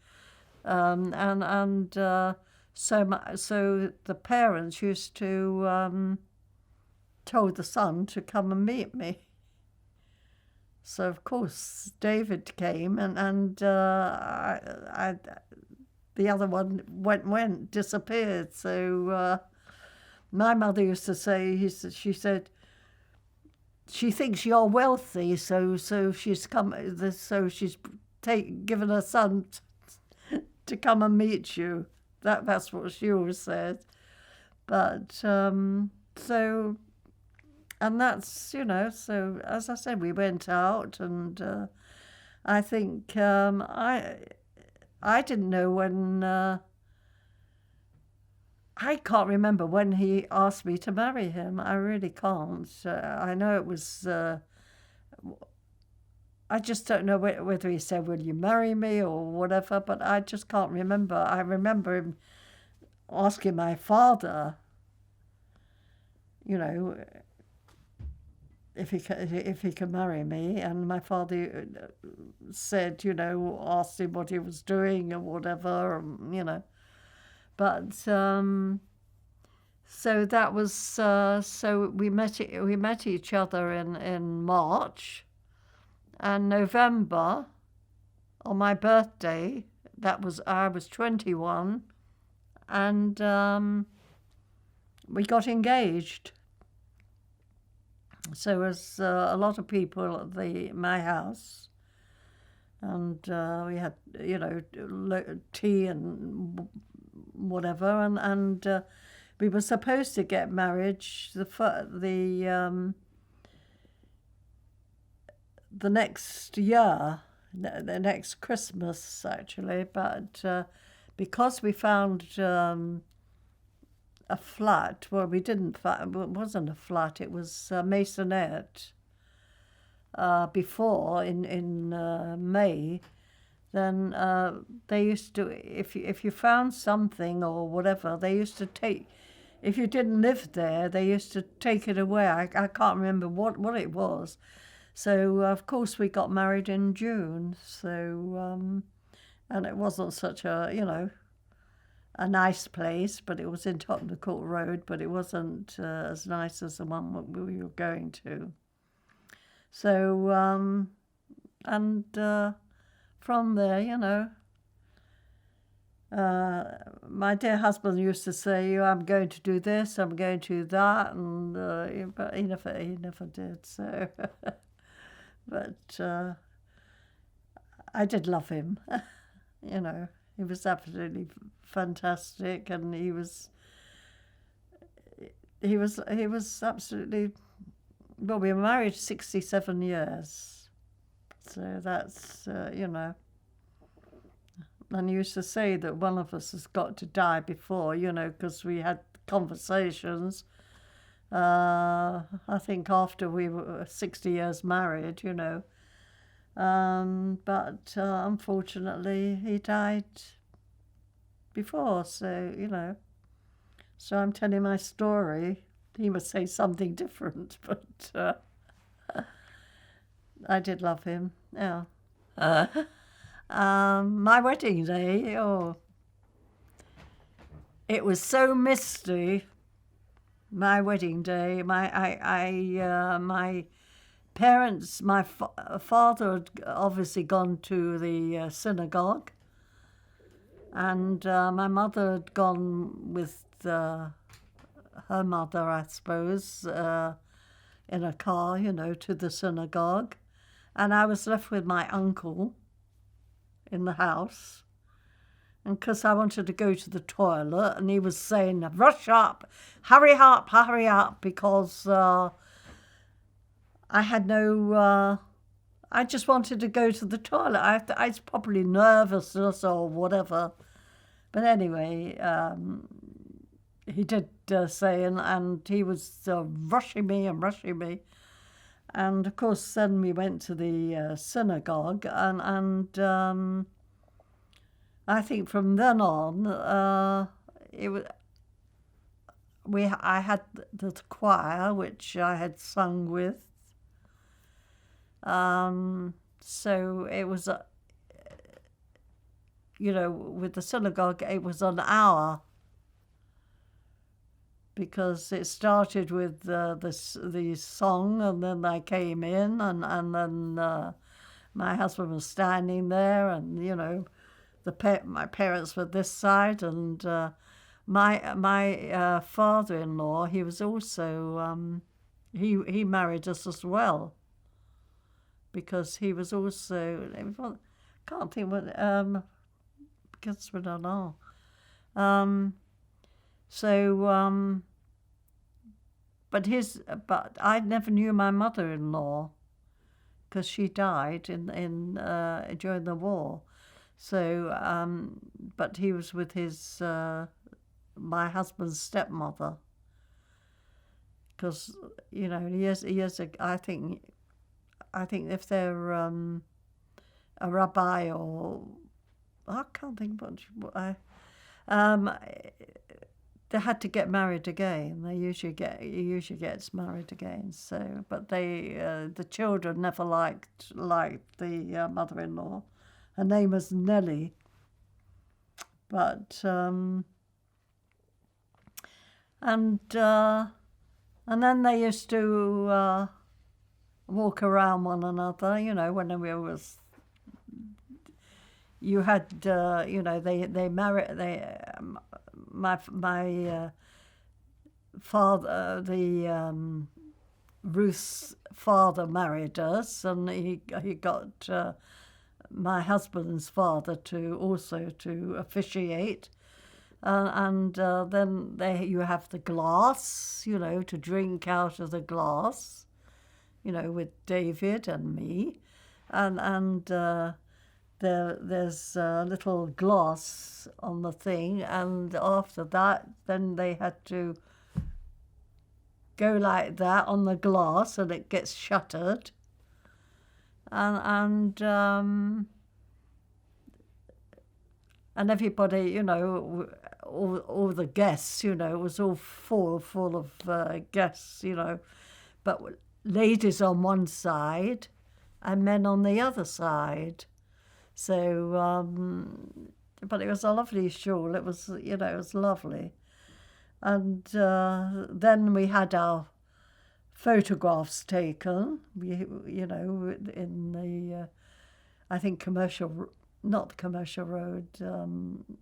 Speaker 1: and so the parents used to told the son to come and meet me. So of course David came, and the other one disappeared. So my mother used to say, she said, she thinks you're wealthy, so she's given her son to come and meet you. That's what she always said. But so. And that's, you know, so as I said, we went out, and I think I didn't know when, I can't remember when he asked me to marry him. I really can't. I know it was, I just don't know whether he said, will you marry me or whatever, but I just can't remember. I remember him asking my father, you know, if he can marry me, and my father said, you know, asked him what he was doing or whatever, you know. But so that was so we met each other in March, and November, on my birthday, I was 21, and we got engaged. So there was a lot of people at my house, and we had, you know, tea and whatever, and we were supposed to get married the next year, the next Christmas actually, but because we found a flat. Well, we didn't. It wasn't a flat. It was a maisonette. Before in May, then they used to, if you found something or whatever, they used to take if you didn't live there, they used to take it away. I can't remember what it was. So, of course, we got married in June. So, and it wasn't such a a nice place, but it was in Tottenham Court Road, but it wasn't as nice as the one we were going to. So, and from there, my dear husband used to say, "I'm going to do this, I'm going to do that," and but he never did. So, but I did love him. He was absolutely fantastic, and he was absolutely. Well, we were married 67 years, so that's And he used to say that one of us has got to die before, because we had conversations. I think after we were 60 years married, but unfortunately he died before, so so I'm telling my story. He would say something different, but I did love him. Yeah. My wedding day, it was so misty. My wedding day, my parents, my father had obviously gone to the synagogue, and my mother had gone with her mother, I suppose, in a car, to the synagogue, and I was left with my uncle in the house, and because I wanted to go to the toilet, and he was saying, "Rush up, hurry up," because I had no. I just wanted to go to the toilet. I was probably nervousness or whatever, but anyway, he did say, and he was rushing me, and of course then we went to the synagogue, and I think from then on, it was I had the choir which I had sung with. So it was, with the synagogue, it was an hour, because it started with the song, and then they came in, and then my husband was standing there, and my parents were this side, and my father-in-law, he was also he married us as well, because he was also, I can't think what because we don't know. But I never knew my mother-in-law, because she died in during the war. So, but he was with his my husband's stepmother, because he has I think if they're a rabbi, or I can't think what they had to get married again. He usually gets married again. So, but the children never liked the mother-in-law. Her name was Nellie. But and then they used to walk around one another. When we was. You had they married my father, Ruth's father married us, and he got my husband's father to officiate, and then you have the glass, to drink out of the glass, with David and me, and there's a little glass on the thing, and after that, then they had to go like that on the glass, and it gets shuttered, and and everybody, all the guests, it was all full of guests, but ladies on one side and men on the other side. So, but it was a lovely shawl. It was, it was lovely. And then we had our photographs taken, in the, I think, not the commercial road,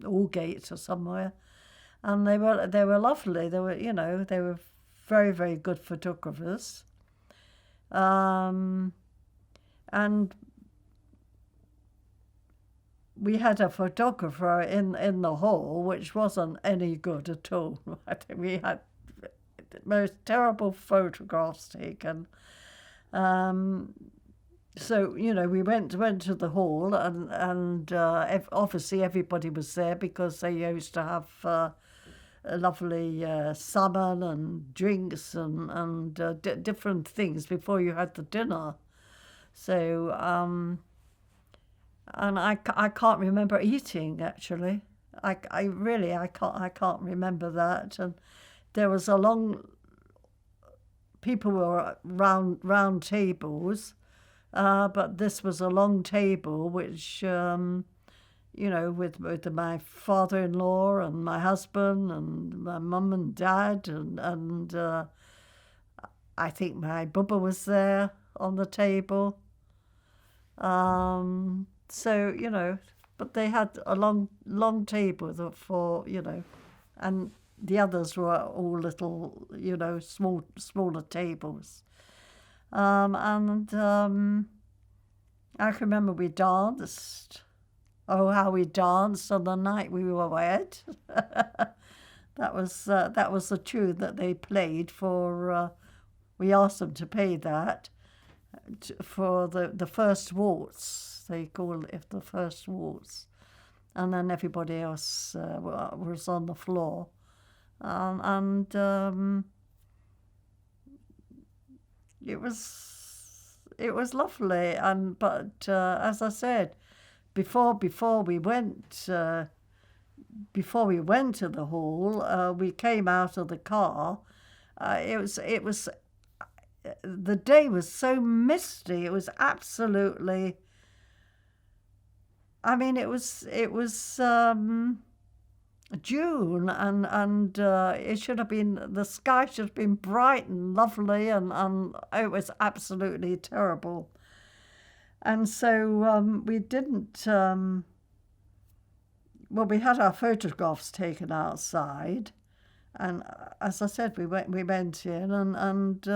Speaker 1: Allgate or somewhere. And they were lovely. They were very, very good photographers. And we had a photographer in the hall, which wasn't any good at all. I think we had the most terrible photographs taken. So, we went to the hall, and obviously everybody was there because they used to have a lovely salmon and drinks and different things before you had the dinner. So, and I can't remember eating, actually. I can't remember that. And there was people were round tables, but this was a long table, which, with my father-in-law and my husband and my mum and dad, and I think my bubba was there on the table. So, but they had a long table for, and the others were all little, smaller tables. And I can remember we danced. Oh, how we danced on the night we were wed. That was the tune that they played for. We asked them to pay that for the first waltz. They call it the first waltz, and then everybody else was on the floor, and it was lovely. But as I said, before we went to the hall, we came out of the car. It was the day was so misty. It was absolutely. I mean, it was June, and it should have been, the sky should have been bright and lovely, and it was absolutely terrible. And so we didn't. We had our photographs taken outside, and as I said, we went in, and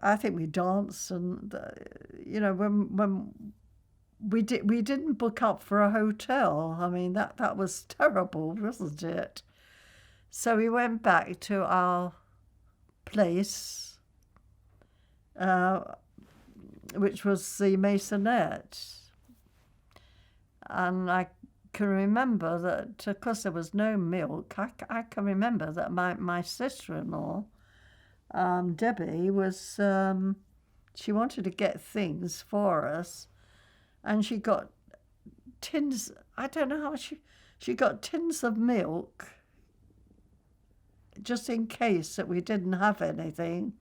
Speaker 1: I think we danced, and when we didn't book up for a hotel. I mean, that was terrible, wasn't it? So we went back to our place, which was the Masonette. And I can remember that, of course, there was no milk. I can remember that my sister-in-law, Debbie, was, she wanted to get things for us. And she got tins, I don't know how she got tins of milk, just in case that we didn't have anything.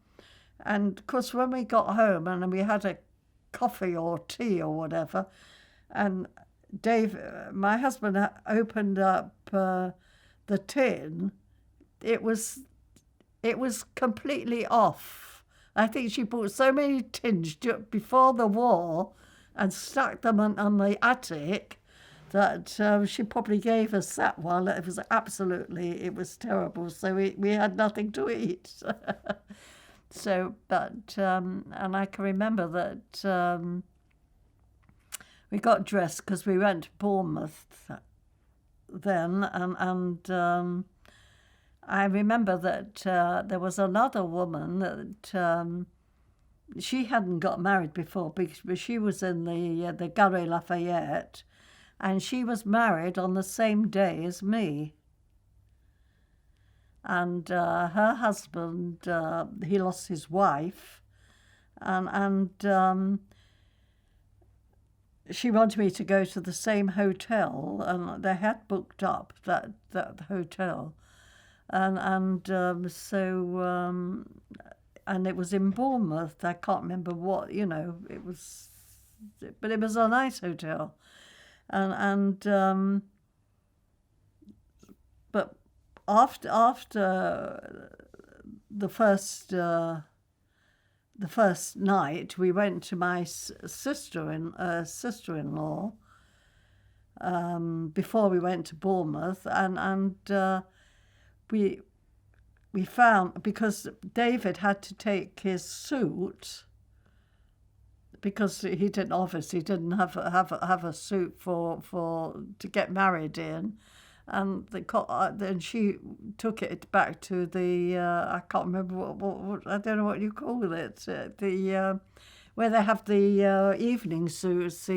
Speaker 1: And of course, when we got home and we had a coffee or tea or whatever, and Dave, my husband, opened up the tin, it was completely off. I think she bought so many tins before the war and stuck them on the attic that she probably gave us that one. It was terrible. So we had nothing to eat. So, but, and I can remember that we got dressed because we went to Bournemouth then, and I remember that there was another woman that she hadn't got married before, because she was in the Galerie Lafayette, and she was married on the same day as me. And her husband, he lost his wife, and she wanted me to go to the same hotel, and they had booked up that hotel, and and it was in Bournemouth. I can't remember what, it was, but it was a nice hotel, and but after the first night, we went to my sister-in-law before we went to Bournemouth, and we found, because David had to take his suit, because he didn't have a suit for to get married in, and then she took it back to the I can't remember what I don't know what you call it, the where they have the evening suits, so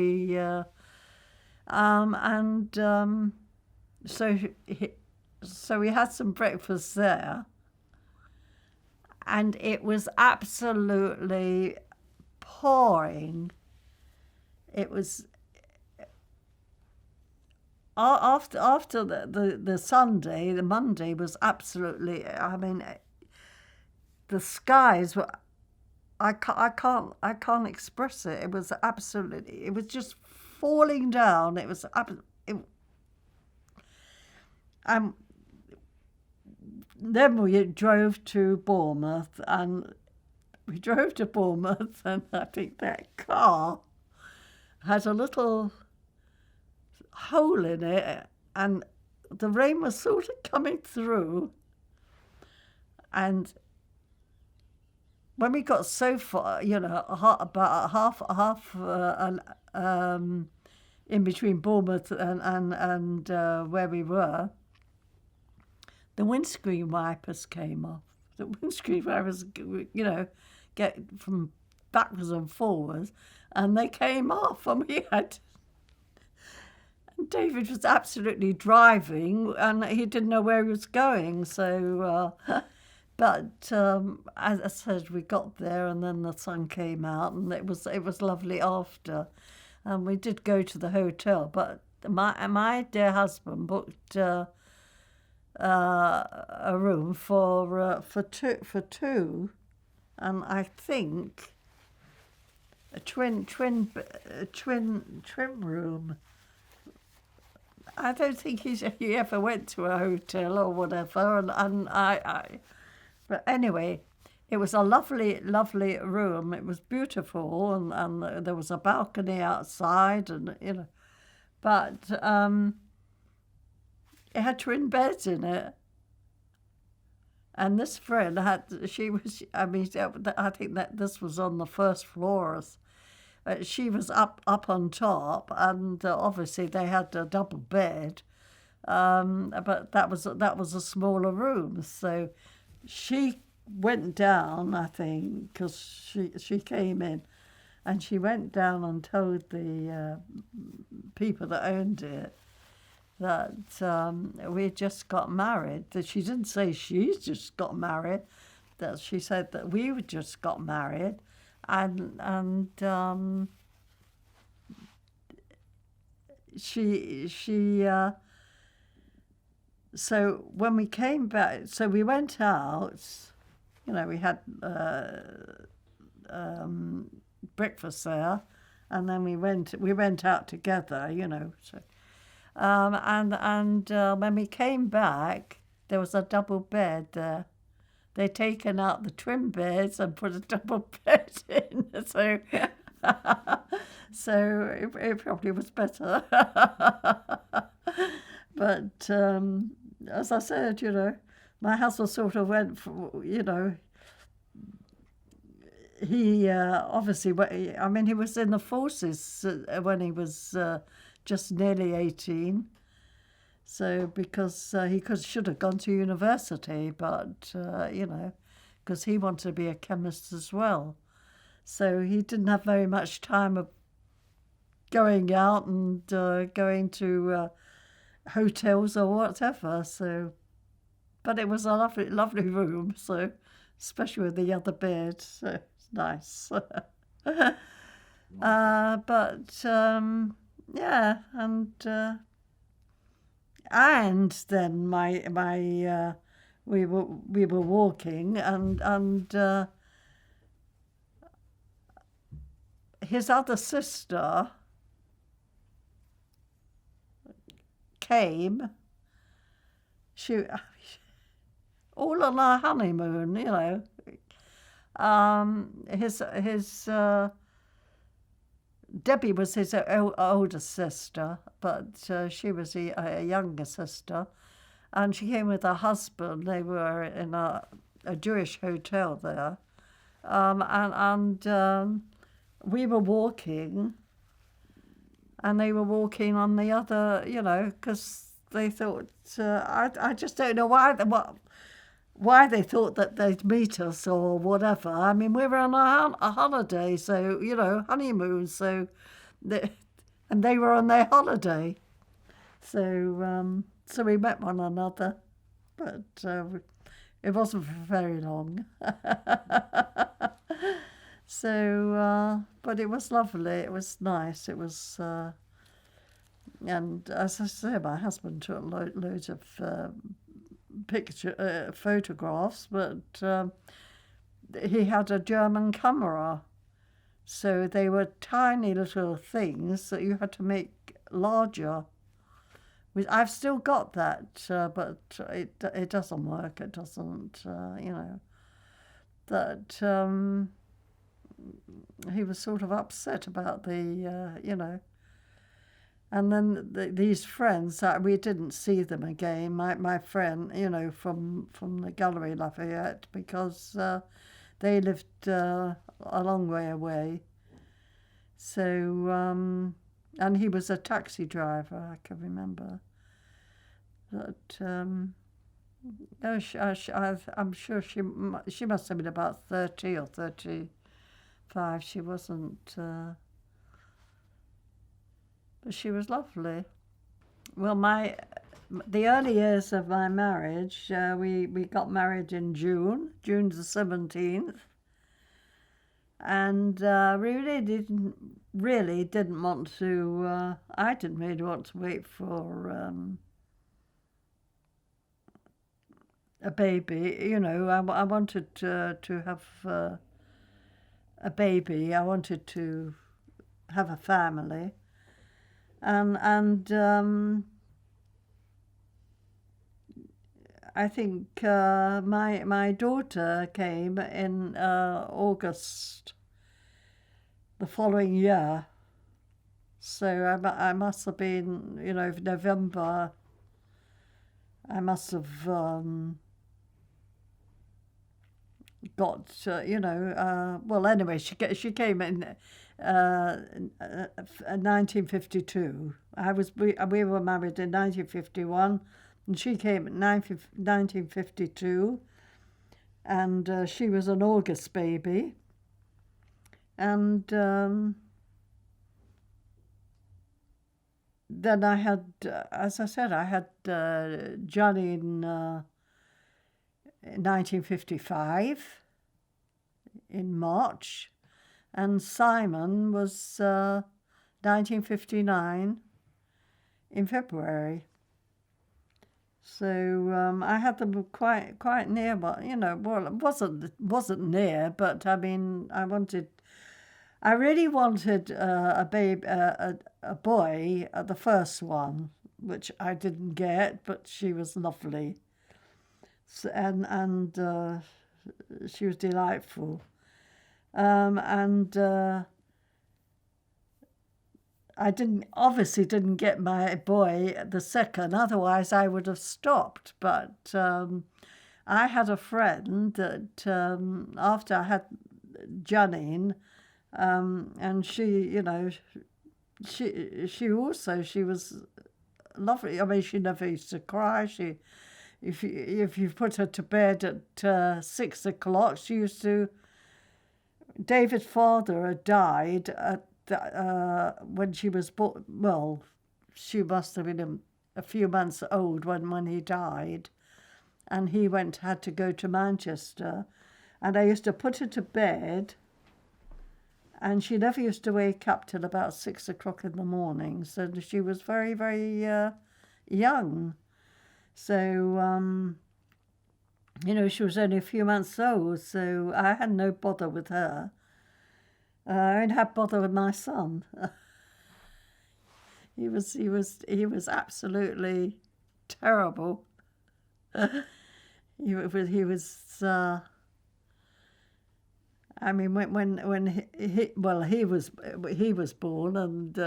Speaker 1: we had some breakfast there, and it was absolutely pouring. It was after the Sunday. The Monday was absolutely, I mean, the skies were, I can't express it. It was absolutely, it was just falling down. It was then we drove to Bournemouth, and I think that car had a little hole in it, and the rain was sort of coming through, and when we got so far, about half in between Bournemouth and where we were, the windscreen wipers came off. The windscreen wipers, get from backwards and forwards, and they came off, and David was absolutely driving, and he didn't know where he was going. So, but as I said, we got there, and then the sun came out, and it was lovely after. And we did go to the hotel, but my dear husband booked a room for two, and I think a twin room. I don't think he ever went to a hotel or whatever, and but anyway, it was a lovely room. It was beautiful, and there was a balcony outside, and but it had twin beds in it. And this friend I think that this was on the first floor. She was up on top, and obviously they had a double bed, but that was a smaller room. So she went down, I think, because she came in, and she went down and told the people that owned it that we just got married. That she didn't say she just got married, that she said that we just got married, and she so when we came back, so we went out, we had breakfast there, and then we went out together, so and when we came back, there was a double bed there. They'd taken out the twin beds and put a double bed in, so it probably was better. But as I said, my husband sort of went for, he obviously, I mean, he was in the forces when he was just nearly 18. So because he should have gone to university, but, because he wanted to be a chemist as well. So he didn't have very much time of going out and going to hotels or whatever. So, but it was a lovely room, so especially with the other bed, so it's nice. Yeah, and then we were walking, and his other sister came. She all on our honeymoon, you know. His Debbie was his older sister, but she was a younger sister, and she came with her husband. They were in a Jewish hotel there, and we were walking, and they were walking on the other, you know, because they thought I just don't know why they thought that they'd meet us or whatever. I mean, we were on a holiday, so, you know, honeymoon, so, and they were on their holiday. So we met one another, but it wasn't for very long. But it was lovely. It was nice. It was, and as I say, my husband took loads of photographs, but he had a German camera, so they were tiny little things that you had to make larger. I've still got that, but it doesn't work. It doesn't, you know. That he was sort of upset about the, you know. And then these friends, we didn't see them again. My friend, you know, from the Gallery Lafayette, because they lived a long way away. So, and he was a taxi driver, I can remember. But no, I'm sure she must have been about 30 or 35. She wasn't. But she was lovely. Well, the early years of my marriage, we got married in June the 17th, and really didn't want to. I didn't really want to wait for a baby. You know, I wanted to have a baby. I wanted to have a family. And I think my daughter came in August the following year. So I must have been, you know, November. I must have got, you know, well, anyway, she came in 1952. We were married in 1951, and she came in 1952, and she was an August baby, and then I had, as I said, I had Johnny in 1955 in March. And Simon was 1959 in February. So I had them quite near, but you know, well, it wasn't near, but I mean, I really wanted a baby, a boy, the first one, which I didn't get, but she was lovely, and she was delightful. And I obviously didn't get my boy the second, otherwise I would have stopped. But I had a friend that after I had Janine, and she, you know, she was lovely. I mean, she never used to cry. If you put her to bed at 6 o'clock, she used to. David's father had died when she was born. Well, she must have been a few months old when he died, and he had to go to Manchester, and I used to put her to bed, And she never used to wake up till about 6 o'clock in the morning. So she was very, very young. So, she was only a few months old. So I had no bother with her. I only had bother with my son. He was absolutely terrible. He was. I mean, when he was born, and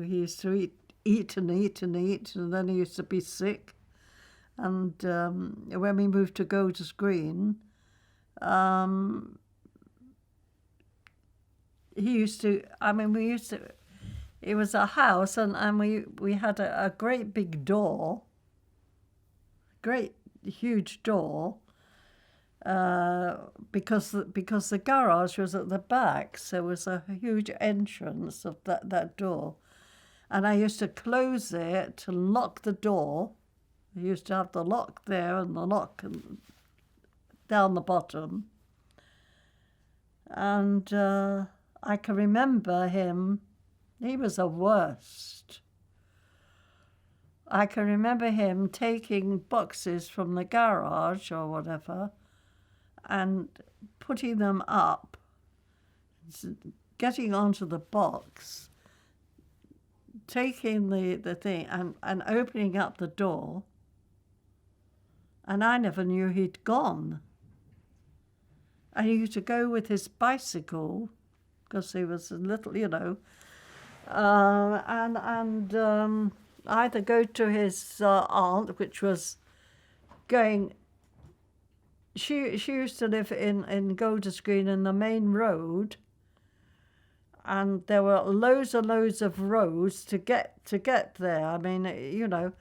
Speaker 1: he used to eat and eat and eat, and then he used to be sick. And when we moved to Golders Green, he used to. I mean, we used to. It was a house, and we had a great big door, great huge door, because the garage was at the back, so it was a huge entrance of that door, and I used to close it to lock the door. I used to have the lock there and the lock down the bottom, and I can remember him. He was the worst. I can remember him taking boxes from the garage or whatever and putting them up, getting onto the box, taking the thing and opening up the door, and I never knew he'd gone. And he used to go with his bicycle, because he was a little, and either go to his aunt, which was going. She used to live in Golders Green in the main road, and there were loads and loads of roads to get there. I mean, and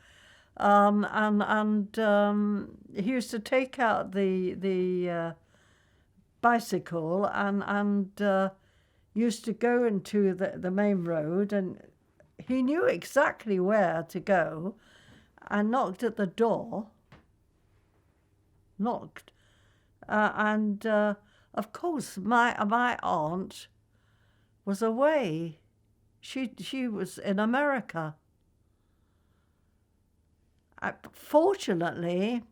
Speaker 1: he used to take out the bicycle and used to go into the main road, and he knew exactly where to go, and knocked at the door. And of course, my aunt was away. She was in America. Fortunately,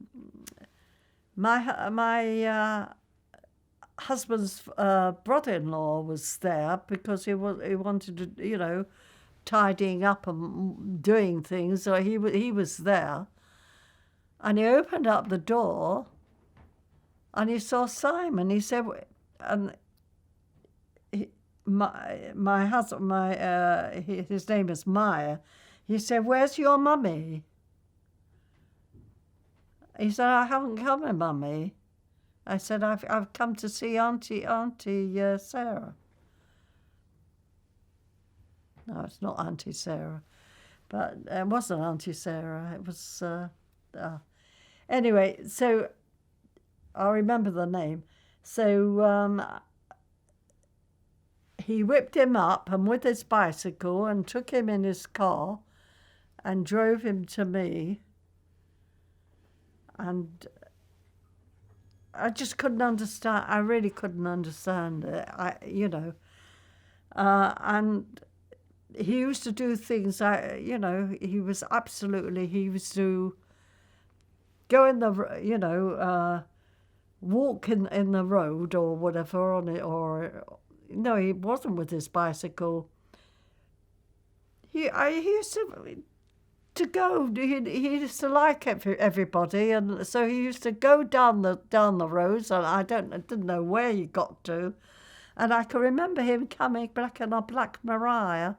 Speaker 1: my husband's brother-in-law was there, because he wanted to, tidying up and doing things. So he was there, and he opened up the door, and he saw Simon. He said, and my husband, his name is Meyer. He said, "Where's your mummy?" He said, "I haven't come, Mummy." I said, I've come to see Auntie Sarah. No, it's not Auntie Sarah, but it wasn't Auntie Sarah. It was anyway. So I'll remember the name. So he whipped him up and with his bicycle and took him in his car and drove him to me. And I just couldn't understand. I really couldn't understand it. And he used to do things. He was absolutely. He used to go in the, walk in the road or whatever on it, or no, he wasn't with his bicycle. He used to go. He used to like everybody, and so he used to go down the roads, and I didn't know where he got to, and I can remember him coming back in a black Mariah,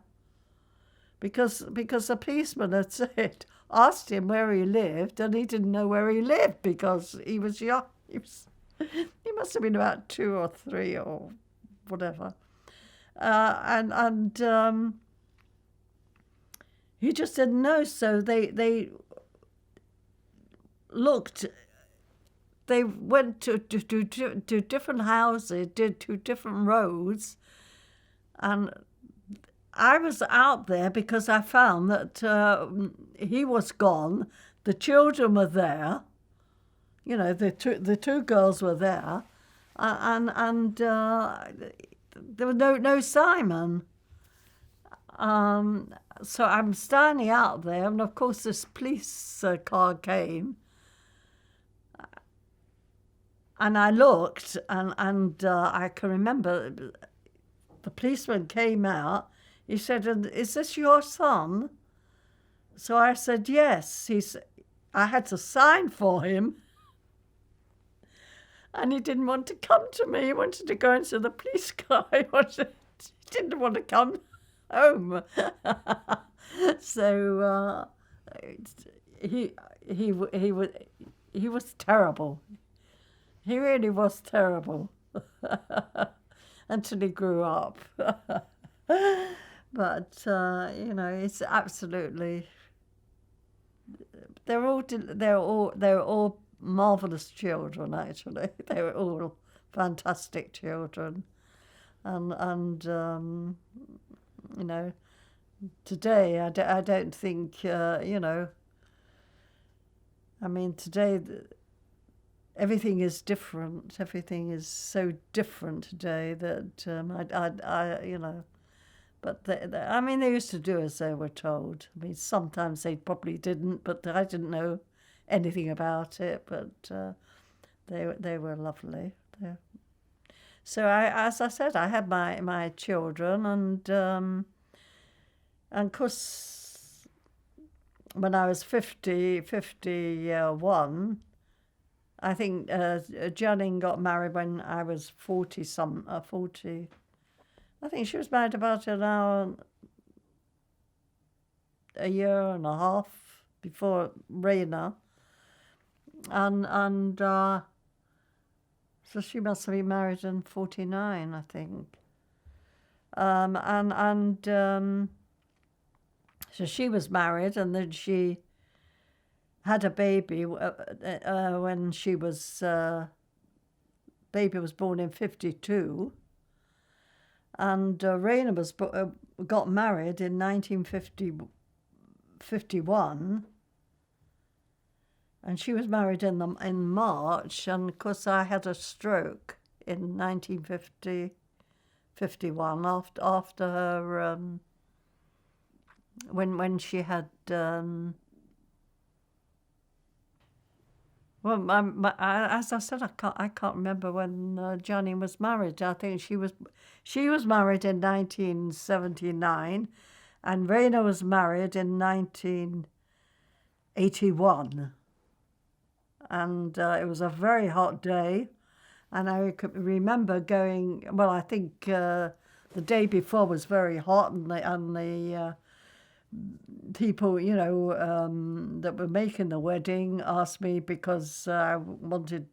Speaker 1: because the policeman had asked him where he lived, and he didn't know where he lived because he was young. He must have been about 2 or 3 or whatever, and he just didn't know. So they looked. They went to different houses, did 2 different roads, and I was out there because I found that he was gone. The children were there. The two girls were there, and there was no Simon. So I'm standing out there, and of course this police car came, and I looked, and I can remember the policeman came out. He said, "Is this your son?" So I said, "Yes." I had to sign for him, and he didn't want to come to me. He wanted to go into the police car. He didn't want to come home. So he was terrible. He really was terrible until he grew up. But it's absolutely. They're all marvelous children. Actually, they were all fantastic children, and today I don't think I mean, today everything is different. Everything is so different today that But I mean, they used to do as they were told. I mean, sometimes they probably didn't, but I didn't know anything about it. But they were lovely. So as I said, I had my children, and of course, when I was 51, I think Janine got married when I was 40. I think she was married about a year and a half before Raina, and so she must have been married in 49, I think. So she was married, and then she had a baby when she was baby was born in 52. And Raina got married in 1951, and she was married in March. And of course, I had a stroke in 1951 after her when she had. Well, as I said, I can't remember when Janine was married. I think she was married in 1979, and Raina was married in 1981. And it was a very hot day, and I remember going. Well, I think the day before was very hot, and the people, that were making the wedding asked me because I wanted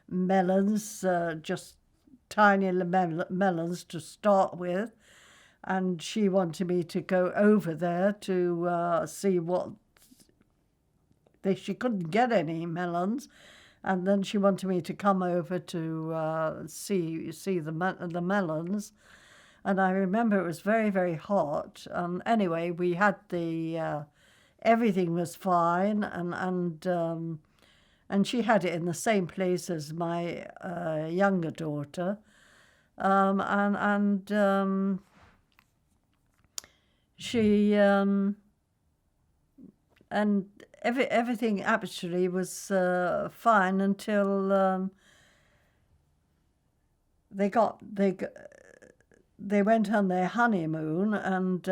Speaker 1: melons, just tiny melons to start with, and she wanted me to go over there to see what. She couldn't get any melons, and then she wanted me to come over to see the melons. And I remember it was very, very hot. Anyway, we had everything was fine, and she had it in the same place as my younger daughter, she and everything actually was fine until they went on their honeymoon, and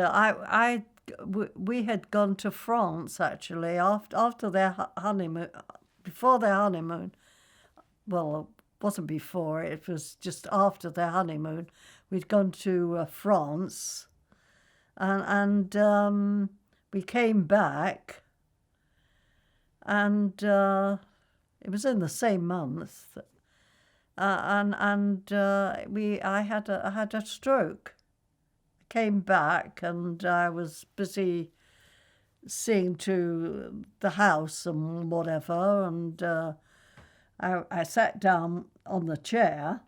Speaker 1: we had gone to France actually after their honeymoon, before their honeymoon. Well, it wasn't before; it was just after their honeymoon. We'd gone to France, and we came back, and it was in the same month. I had a stroke. I came back, and I was busy seeing to the house and whatever, and I sat down on the chair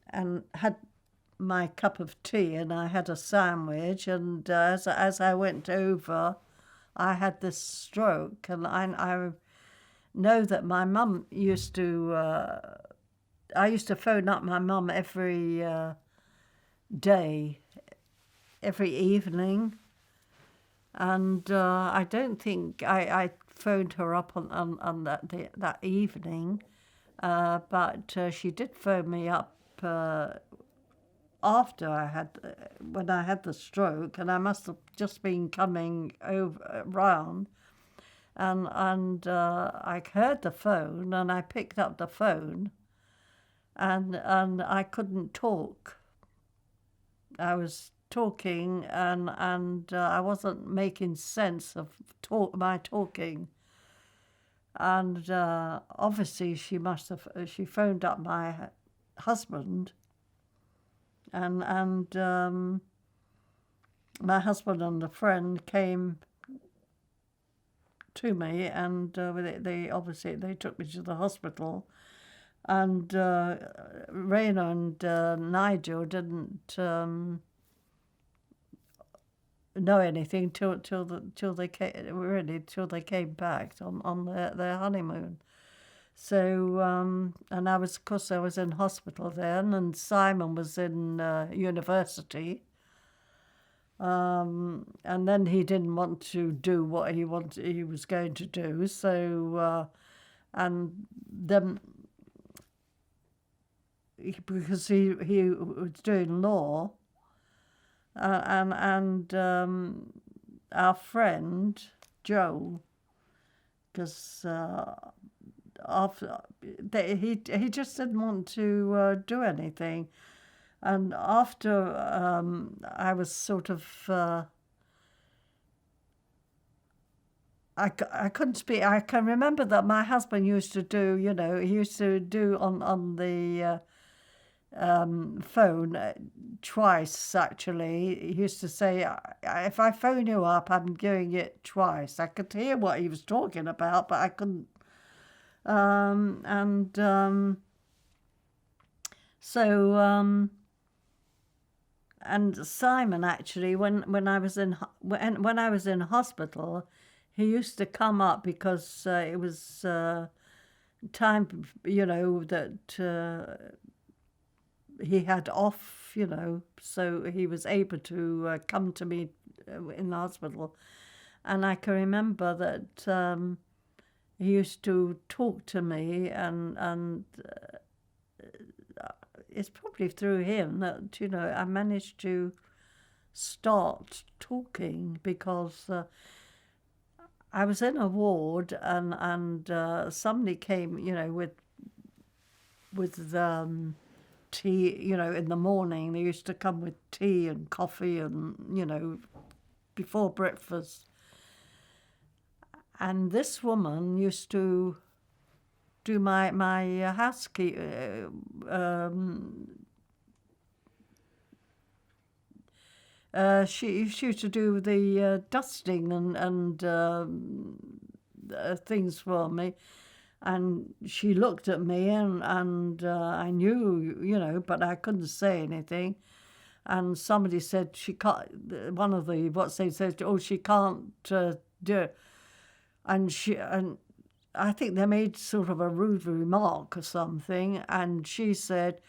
Speaker 1: and had my cup of tea, and I had a sandwich, and as I went over, I had this stroke, and I know that my mum used to I used to phone up my mum every day, every evening, and I don't think I phoned her up on that evening, but she did phone me up after when I had the stroke, and I must have just been coming over round, and I heard the phone, and I picked up the phone, and I couldn't talk. I was talking, and I wasn't making sense of my talking, and obviously she phoned up my husband, and my husband and a friend came to me, and they obviously they took me to the hospital, and Raina and Nigel didn't know anything till they came back on their honeymoon. So and I was, of course, I was in hospital then, and Simon was in university. And then he didn't want to do what he was going to do. So and then because he was doing law, and our friend Joe, because after he just didn't want to do anything, and after I was sort of I couldn't speak. I can remember that my husband used to do, he used to do on the phone twice, actually. He used to say, if I phone you up, I'm doing it twice. I could hear what he was talking about, but I couldn't. And Simon, actually, when I was in hospital, he used to come up because it was time, that he had off, so he was able to come to me in the hospital. And I can remember that he used to talk to me, and it's probably through him that, I managed to start talking, because I was in a ward, and somebody came, with tea, in the morning. They used to come with tea and coffee, and, before breakfast. And this woman used to do my housekeep. She used to do the dusting and things for me. And she looked at me, and I knew, but I couldn't say anything. And somebody said she can't. One of the they said, oh, she can't do it. And I think they made sort of a rude remark or something. And she said,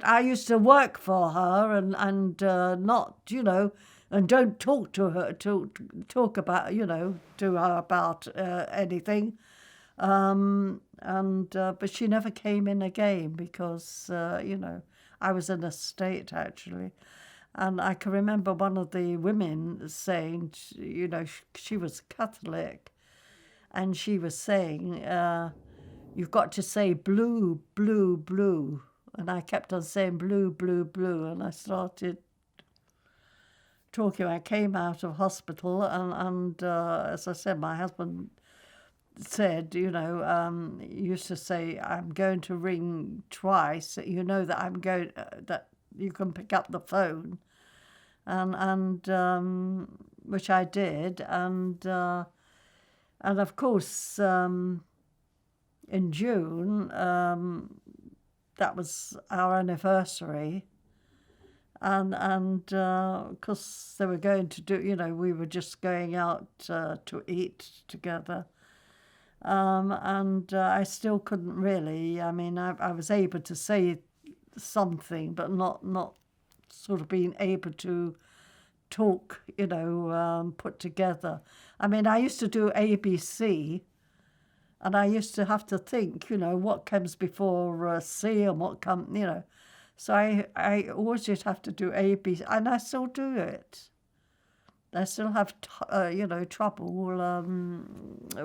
Speaker 1: I used to work for her, and not, and don't talk to her, talk about, to her about anything. But she never came in again, because, I was in a state, actually. And I can remember one of the women saying, she was Catholic, and she was saying, you've got to say blue, blue, blue. And I kept on saying blue, blue, blue, and I started talking. I came out of hospital, and as I said, my husband said, used to say, I'm going to ring twice, that I'm going, that you can pick up the phone, and which I did, and of course, in June, that was our anniversary, and because they were going to do, we were just going out to eat together. and I still couldn't really. I mean, I was able to say something, but not sort of being able to talk, put together. I mean, I used to do ABC, and I used to have to think, what comes before C and what comes. So I always just have to do ABC, and I still do it. I still have, trouble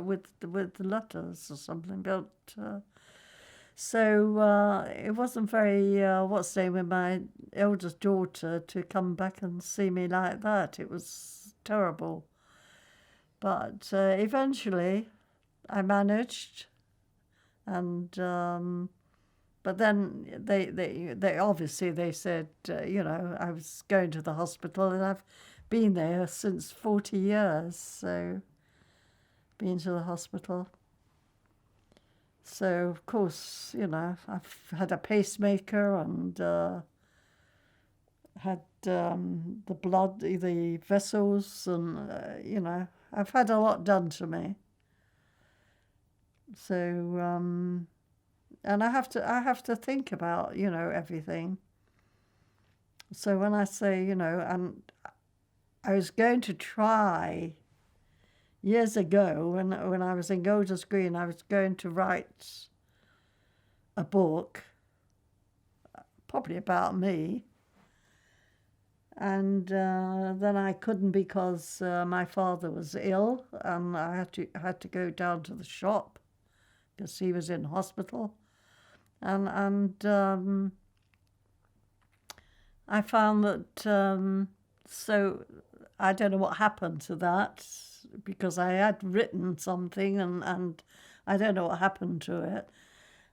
Speaker 1: with the letters or something. But it wasn't very what's the name with my eldest daughter to come back and see me like that. It was terrible. But eventually, I managed, and but then they obviously they said I was going to the hospital, and I've been there since 40 years, so been to the hospital. So of course, I've had a pacemaker and had the blood, the vessels, and I've had a lot done to me. So and I have to think about everything. So when I say and I was going to try years ago when I was in Golders Green, I was going to write a book, probably about me. And then I couldn't because my father was ill, and I had to go down to the shop because he was in hospital. And I found that so I don't know what happened to that, because I had written something and I don't know what happened to it.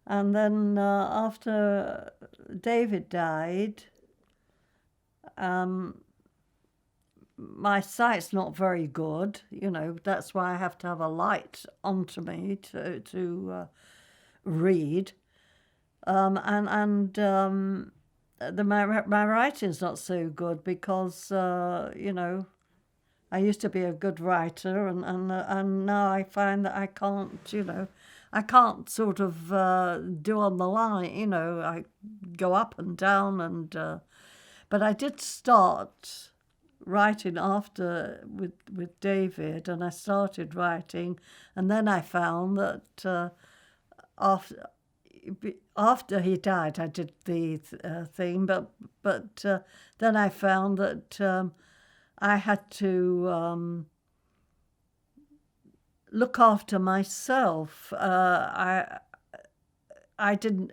Speaker 1: And then after David died, my sight's not very good. That's why I have to have a light onto me to read. My writing's not so good because I used to be a good writer, and now I find that I can't sort of do on the line. I go up and down, and but I did start writing after with David, and I started writing, and then I found that after he died, I did the thing, but then I found that I had to look after myself. I didn't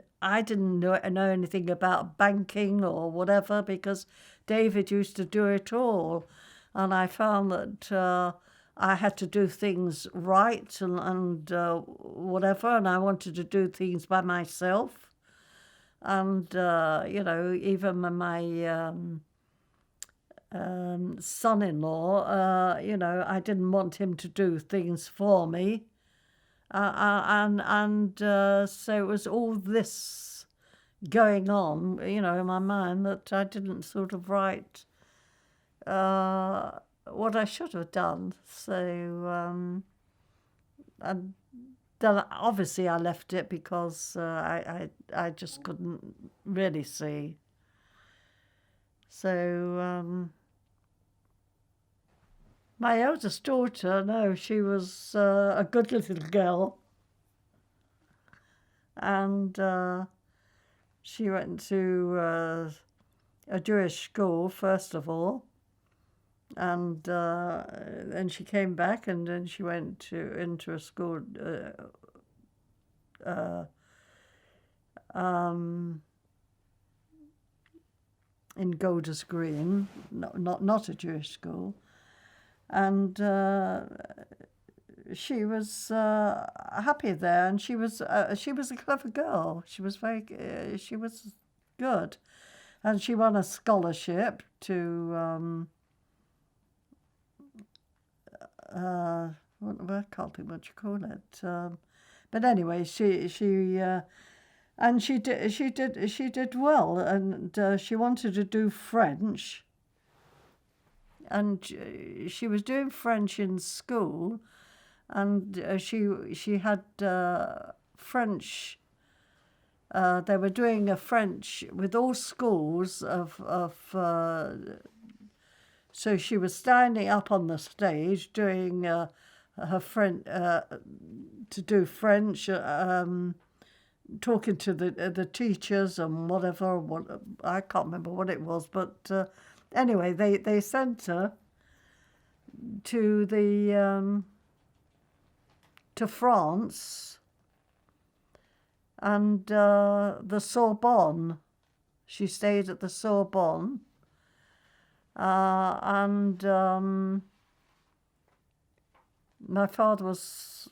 Speaker 1: know anything about banking or whatever, because David used to do it all, and I found that I had to do things right and whatever, and I wanted to do things by myself. And even my son-in-law, I didn't want him to do things for me. So it was all this going on, in my mind, that I didn't sort of write what I should have done. So, and then obviously I left it because I just couldn't really see. So, my eldest daughter, no, she was a good little girl. And she went to a Jewish school, first of all. And then she came back, and then she went into a school in Golders Green, not a Jewish school. And she was happy there, and she was a clever girl. She was good, and she won a scholarship to I can't think what you call it. But anyway, she did well, and she wanted to do French. And she was doing French in school, and she had French. They were doing a French with all schools so she was standing up on the stage doing her French to do French, talking to the teachers and whatever. I can't remember what it was, but anyway, they sent her to to France and the Sorbonne. She stayed at the Sorbonne, and my father was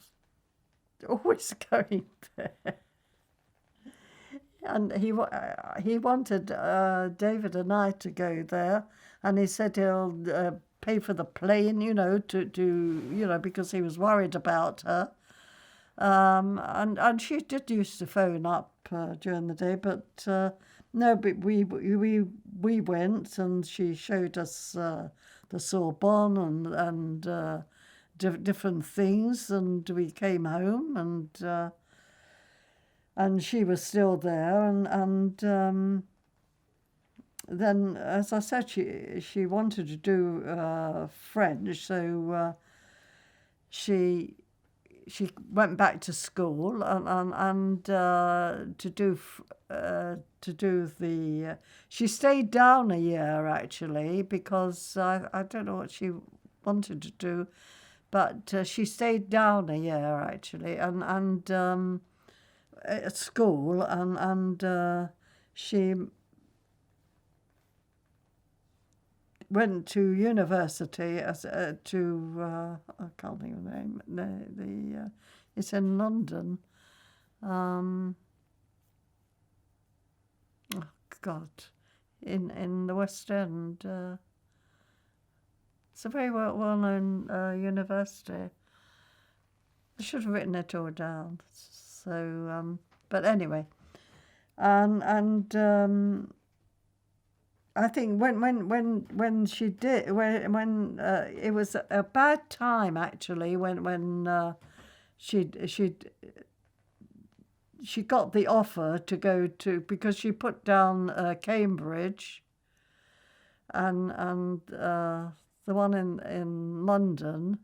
Speaker 1: always going there. And he wanted David and I to go there, and he said he'll pay for the plane, because he was worried about her. And she did used to phone up during the day, but no, but we went, and she showed us the Sorbonne and different things, and we came home, and she was still there, and then, as I said, she wanted to do French, so she went back to school and to do the. She stayed down a year actually, because I don't know what she wanted to do, but she stayed down a year actually, and at school, and she went to university as I can't think of the name. It's in London. Oh God, in the West End. It's a very well-known university. I should have written it all down. So, but anyway, and I think when she did, when it was a bad time actually, when she got the offer to go to, because she put down Cambridge and the one in London.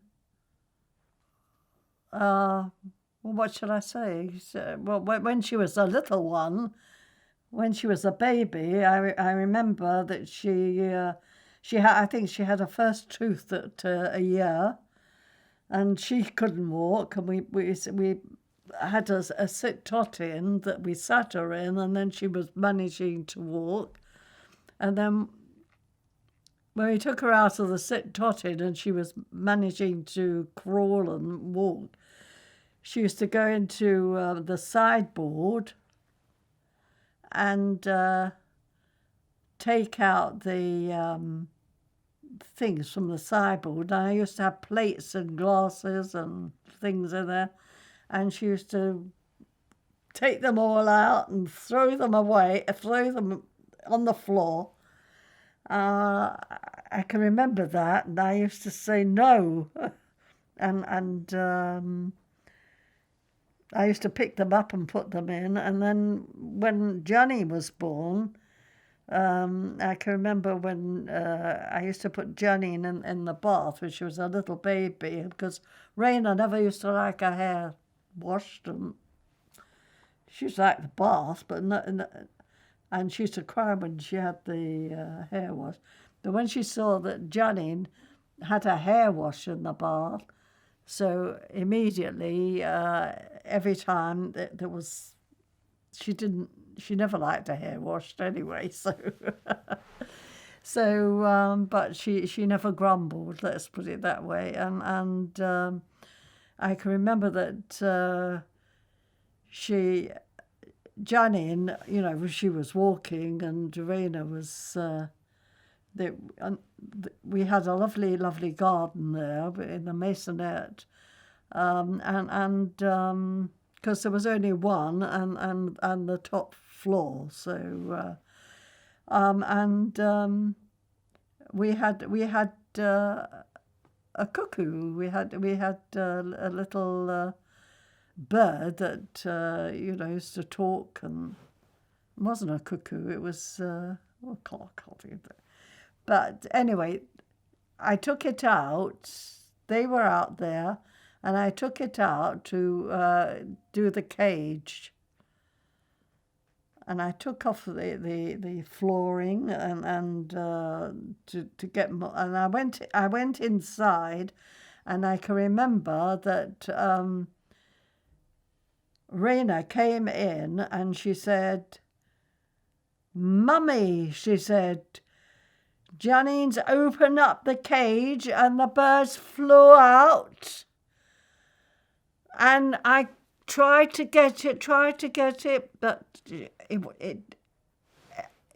Speaker 1: Well, what should I say? Well, when she was a little one, when she was a baby, I remember that she had, I think she had her first tooth at a year, and she couldn't walk, and we had a sit tot in that we sat her in, and then she was managing to walk, and then when we took her out of the sit tot in and she was managing to crawl and walk, she used to go into the sideboard and take out the things from the sideboard. And I used to have plates and glasses and things in there, and she used to take them all out and throw them away, throw them on the floor. I can remember that, and I used to say no, and I used to pick them up and put them in. And then when Johnny was born, I can remember when I used to put Johnny in the bath when she was a little baby, because Raina never used to like her hair washed, and she used to like the bath, but and she used to cry when she had the hair wash. But when she saw that Johnny had her hair washed in the bath, so immediately, every time there was, she never liked her hair washed anyway. So, but she never grumbled. Let's put it that way. And I can remember that Janine, she was walking, and Raina was. We had a lovely, lovely garden there in the masonette, and because there was only one, and the top floor, so and we had a cuckoo. We had a little bird that used to talk, and it wasn't a cuckoo. It was I can't think of it. But anyway, I took it out. They were out there, and I took it out to do the cage. And I took off the flooring and to get more. And I went inside, and I can remember that Raina came in and she said, "Mummy," she said, "Janine's opened up the cage and the birds flew out." And I tried to get it, but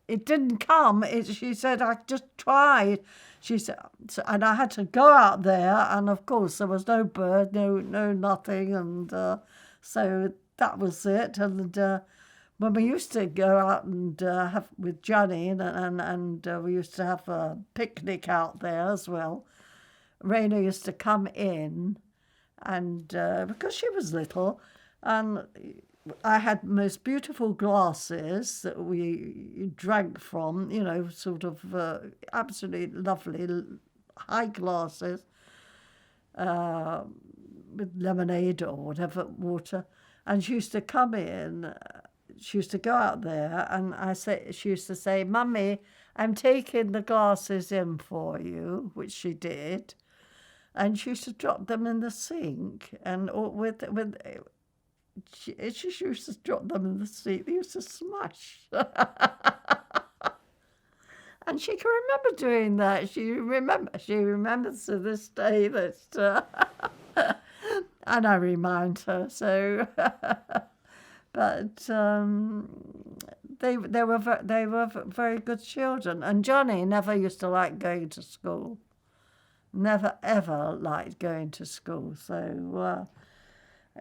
Speaker 1: it didn't come. She said, "I just tried." She said, and I had to go out there, and of course there was no bird, no nothing, and so that was it. And when we used to go out and have with Janine, and we used to have a picnic out there as well, Raina used to come in, and because she was little, and I had most beautiful glasses that we drank from, sort of absolutely lovely high glasses with lemonade or whatever, water. And she used to come in, she used to go out there, and she used to say, "Mummy, I'm taking the glasses in for you," which she did. And she used to drop them in the sink, and she used to drop them in the sink. They used to smash. And she can remember doing that. She remembers to this day that, and I remind her. So, but they were very good children. And Johnny never used to like going to school. Never ever liked going to school. So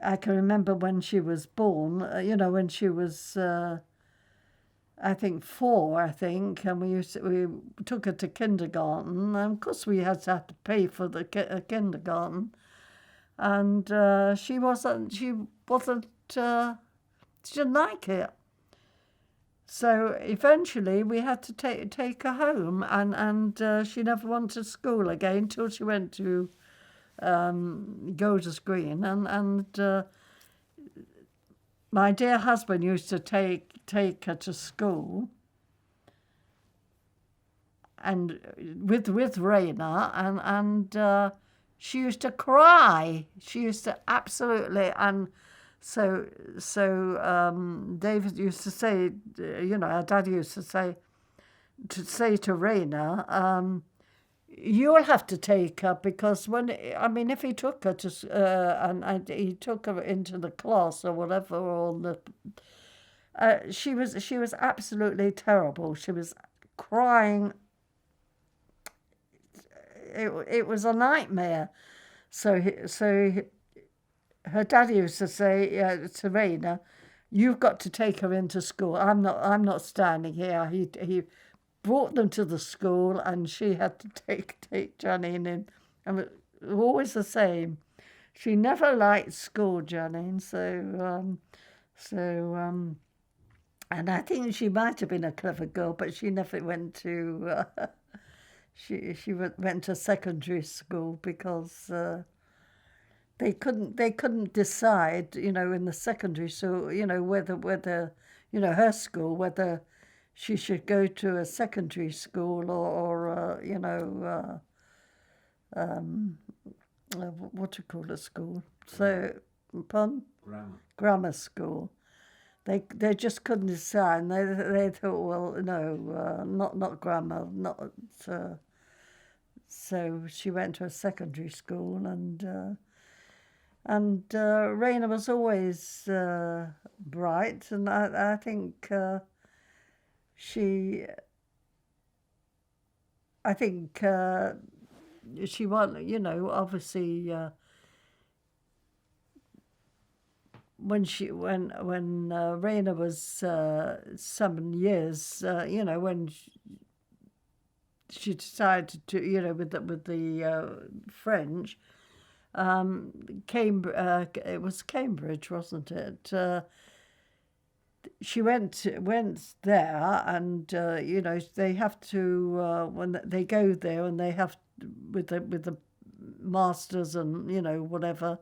Speaker 1: I can remember when she was born. When she was. I think 4, and we took her to kindergarten, and of course we had to pay for the kindergarten, and she didn't like it. So eventually we had to take her home, and she never went to school again until she went to Golders Green, and my dear husband used to take her to school, and with Raina, and she used to cry. She used to absolutely, and so David used to say, our dad used to say to Raina, "You'll have to take her, because if he took her to and he took her into the class or whatever, or she was absolutely terrible. She was crying. It was a nightmare. So her daddy used to say to Raina, "You've got to take her into school. I'm not standing here." He brought them to the school, and she had to take Janine in, and it was always the same. She never liked school, Janine. And I think she might have been a clever girl, but she never went to. She went to secondary school because they couldn't decide, in the secondary school, whether her school, whether she should go to a secondary school or what do you call a school? So, pardon? Grammar school. They just couldn't decide. And they thought, well, no, not grammar, not. So she went to a secondary school, and Raina was always bright, and I think. She won, obviously, when Raina was 7 years, when she decided to, with the French, it was Cambridge, wasn't it? She went there, and they have to when they go there, and they have with the masters and whatever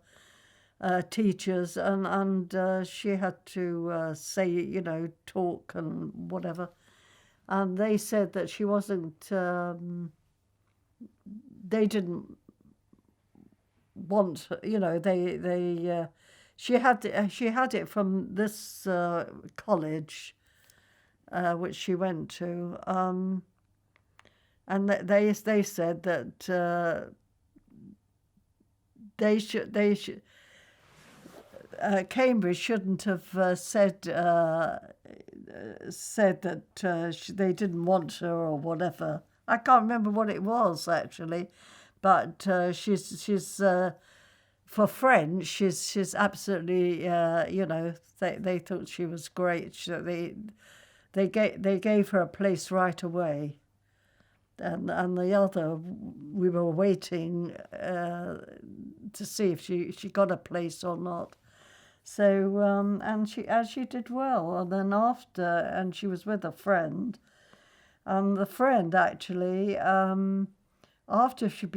Speaker 1: teachers, and she had to say talk and whatever, and they said that she wasn't. They didn't want, she had it from this college which she went to, and they said that they should Cambridge shouldn't have said that they didn't want her or whatever. I can't remember what it was actually, but she's for French. She's absolutely they thought she was great. They gave her a place right away, and the other, we were waiting to see if she got a place or not. So and she did well, and then and she was with a friend, and the friend actually after she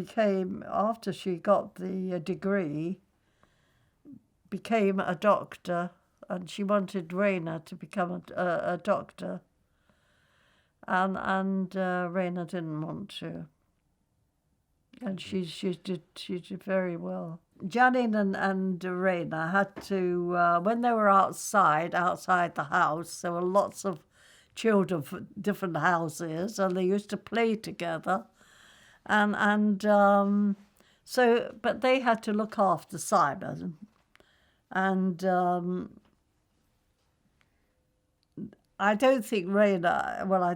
Speaker 1: got the degree, became a doctor, and she wanted Raina to become a doctor, and Raina didn't want to, and she did very well. Janine and Raina had to, when they were outside the house, there were lots of children from different houses, and they used to play together, and so, but they had to look after Simon, and I don't think Raina, well, I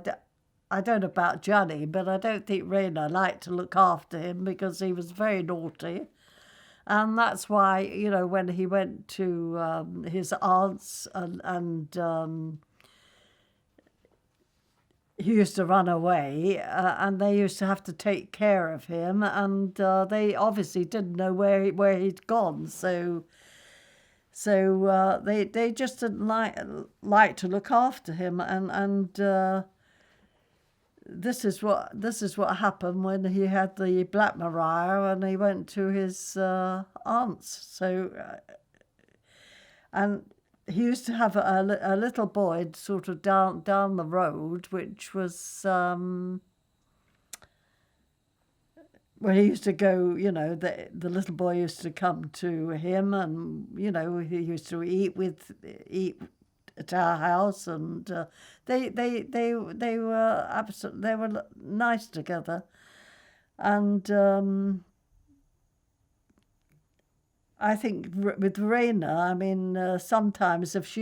Speaker 1: don't know about Johnny, but I don't think Raina liked to look after him because he was very naughty. And that's why, when he went to his aunt's, and he used to run away, and they used to have to take care of him, and they obviously didn't know where he'd gone, so they just didn't like to look after him, and this is what happened when he had the Black Maria and he went to his aunt's. So and he used to have a little boy sort of down the road, which was where he used to go. The little boy used to come to him, and he used to eat at our house, and they were nice together, and I think with Raina, I mean, sometimes if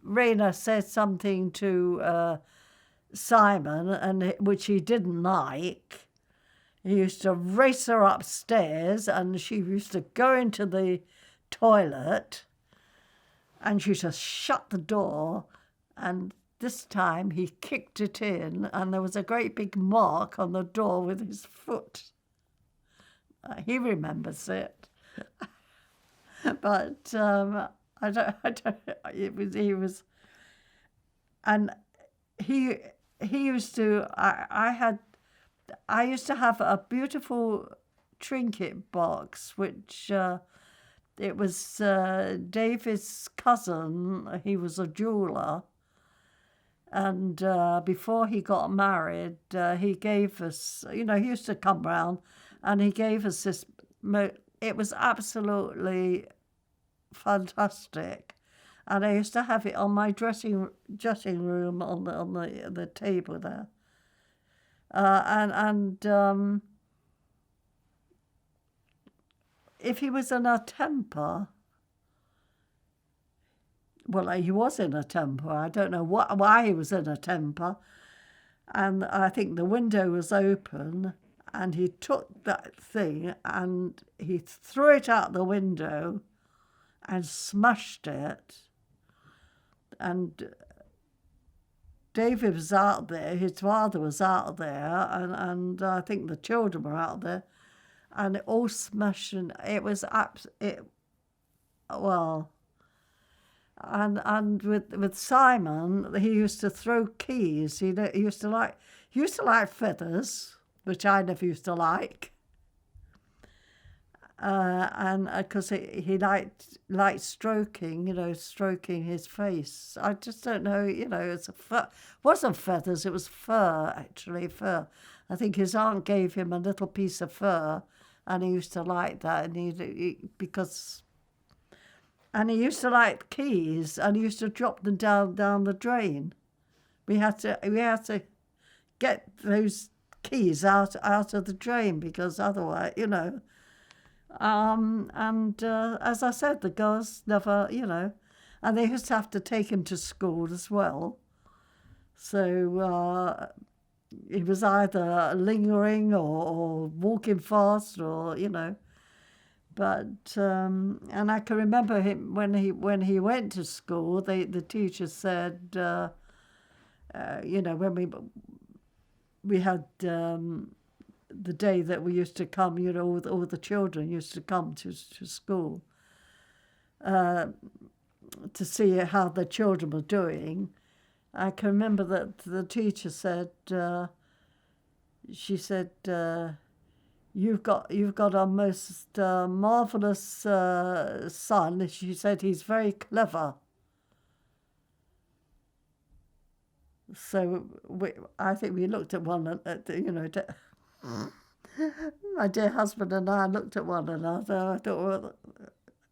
Speaker 1: Raina said something to Simon and which he didn't like, he used to race her upstairs, and she used to go into the toilet, and she just shut the door, and this time he kicked it in, and there was a great big mark on the door with his foot. He remembers it, but I don't. He was, and he used to. I used to have a beautiful trinket box, which. It was David's cousin. He was a jeweler, and before he got married, he gave us. He used to come round, and he gave us this. It was absolutely fantastic, and I used to have it on my dressing room on the table there, and. If he was in a temper, well, he was in a temper. I don't know why he was in a temper. And I think the window was open, and he took that thing and he threw it out the window and smashed it. And David was out there, his father was out there, and I think the children were out there, and it all smashed, and it was well, and with Simon, he used to throw keys. He used to like feathers, which I never used to like. And because he liked stroking, stroking his face. I just don't know, it's wasn't feathers, it was fur, actually, fur. I think his aunt gave him a little piece of fur, and he used to like that, and and he used to like keys, and he used to drop them down the drain. We had to get those keys out of the drain, because otherwise, and as I said, the girls never, and they used to have to take him to school as well. So he was either lingering or walking fast, or But and I can remember him when he went to school. The teacher said, when we had. The day that we used to come, all the children used to come to school to see how the children were doing. I can remember that the teacher said, she said, you've got a most marvelous son. She said he's very clever. So I think we looked at one, my dear husband and I looked at one another. I thought, well,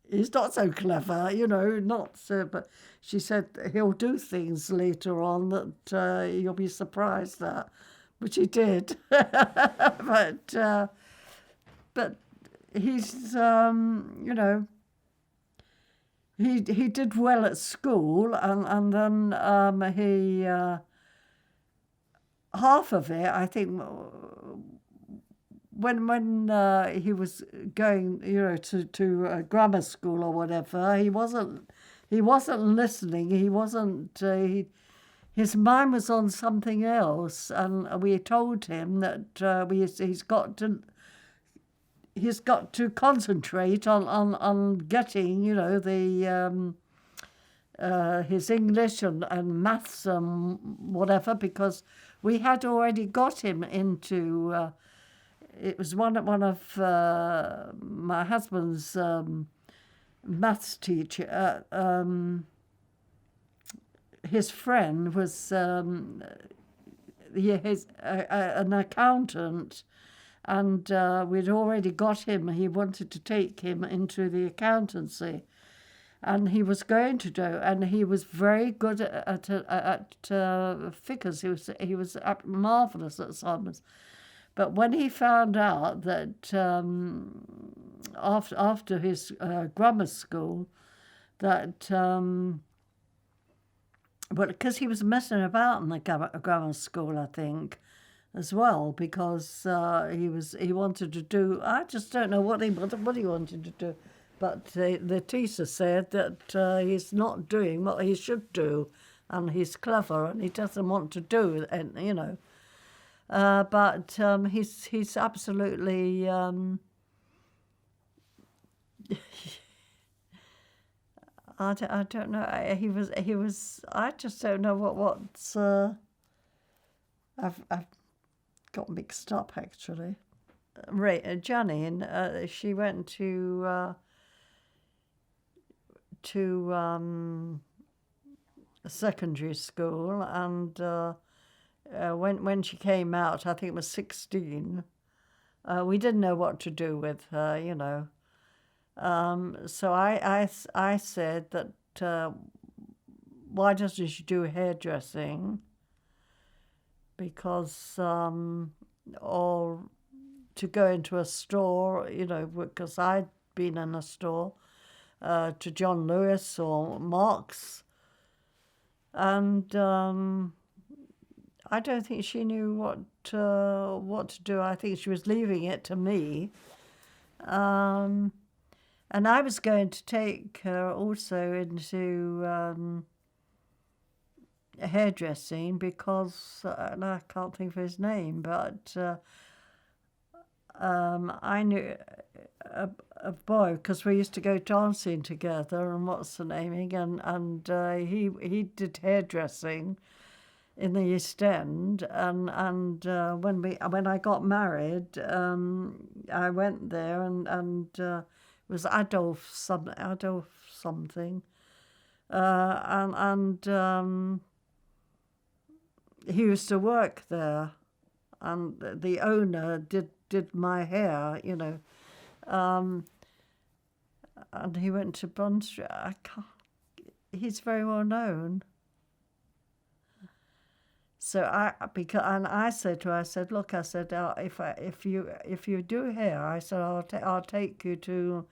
Speaker 1: he's not so clever, not so. But she said he'll do things later on that you'll be surprised at, which he did. but he's, he did well at school, and then he. Half of it, I think, when he was going, to grammar school or whatever, he wasn't listening. He wasn't. His mind was on something else, and we told him that he's got to concentrate on getting, his English and maths and whatever, because we had already got him into. It was one of my husband's maths teacher. His friend was an accountant, and we'd already got him. He wanted to take him into the accountancy, and he was going to do, and he was very good at figures. He was marvelous at sums. But when he found out that after his grammar school, that because he was messing about in the grammar school, I think, as well, because he wanted to do. I just don't know what he wanted to do, but the teacher said that he's not doing what he should do, and he's clever, and he doesn't want to do, and but he's absolutely. I don't know. He was. I just don't know what's. I've got mixed up, actually. Johnny, and she went to secondary school, and when she came out, I think it was 16. We didn't know what to do with her, So I said that why doesn't she do hairdressing? Because or to go into a store, because I'd been in a store, to John Lewis or Marks, and I don't think she knew what to do. I think she was leaving it to me, and I was going to take her also into hairdressing because and I can't think of his name, but I knew a boy because we used to go dancing together, and what's the name again? And he did hairdressing in the East End, and when I got married, I went there, and it was Adolf something, and he used to work there, and the owner did my hair, and he went to Bond Street. I can't. He's very well known. So I said to her, I said, look, I said, if you do hair, I said, I'll take you to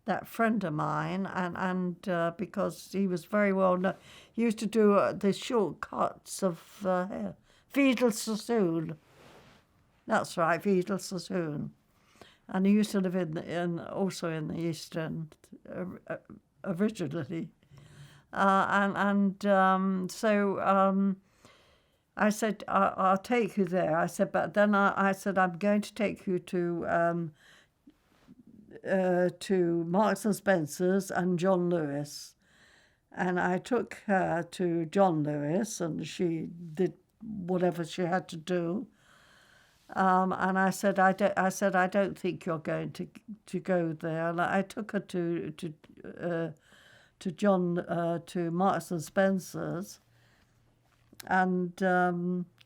Speaker 1: that friend of mine, and because he was very well known, he used to do the short cuts of hair. Fiedel Sassoon. That's right, Fiedel Sassoon. And he used to live also in the East End originally, so. I said, I'll take you there. I said, but then I said, I'm going to take you to Marks and Spencer's and John Lewis. And I took her to John Lewis, and she did whatever she had to do. And I said, I don't think you're going to go there. And I took her to Marks and Spencer's. And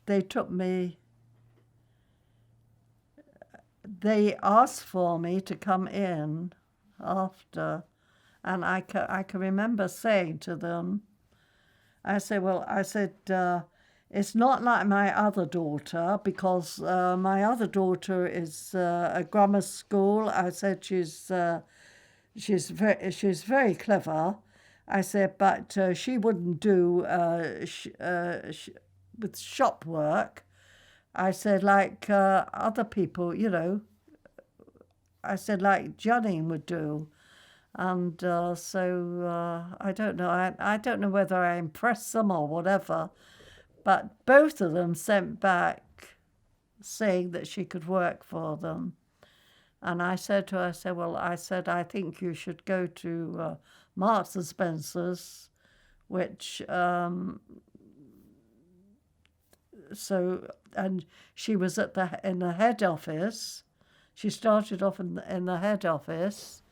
Speaker 1: they took me, they asked for me to come in after, and I can remember saying to them, I said, it's not like my other daughter, because my other daughter is a grammar school. I said she's very clever. I said, but she wouldn't do with shop work. I said, like other people, I said, like Janine would do. And so I don't know. I don't know whether I impressed them or whatever. But both of them sent back saying that she could work for them. And I said to her, I think you should go to Marks and Spencer's, which, and she was in the head office. She started off in the head office,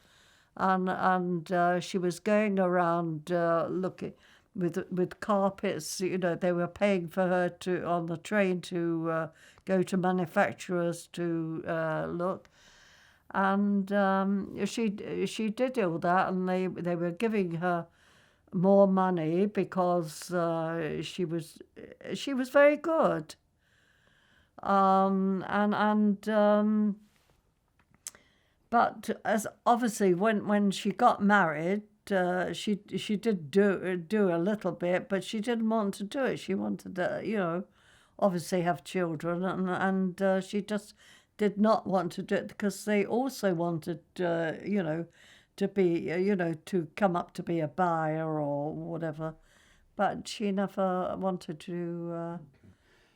Speaker 1: and she was going around looking with carpets. They were paying for her on the train to go to manufacturers to look. And she did all that, and they were giving her more money because she was very good. But as obviously when she got married, she did do a little bit, but she didn't want to do it. She wanted to obviously have children, and she just did not want to do it because they also wanted, to be, to come up to be a buyer or whatever. But she never wanted to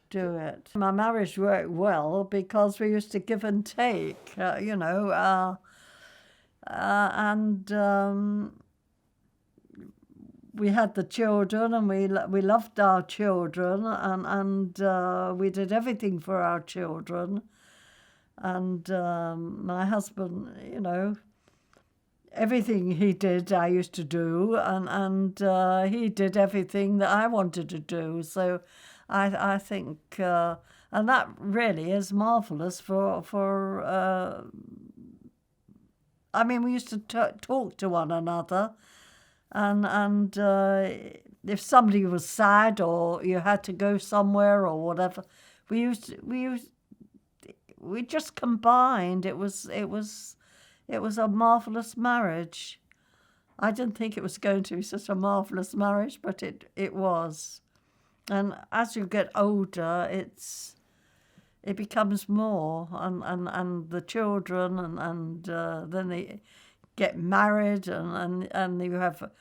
Speaker 1: do it. My marriage worked well because we used to give and take, and we had the children, and we loved our children, and we did everything for our children. And my husband, everything he did, I used to do, and he did everything that I wanted to do. So I think, and that really is marvelous for I mean, we used to talk to one another, and if somebody was sad or you had to go somewhere or whatever, we just combined. It was a marvelous marriage. I didn't think it was going to be such a marvelous marriage, but it was. And as you get older, it becomes more, and the children, and then they get married, and you have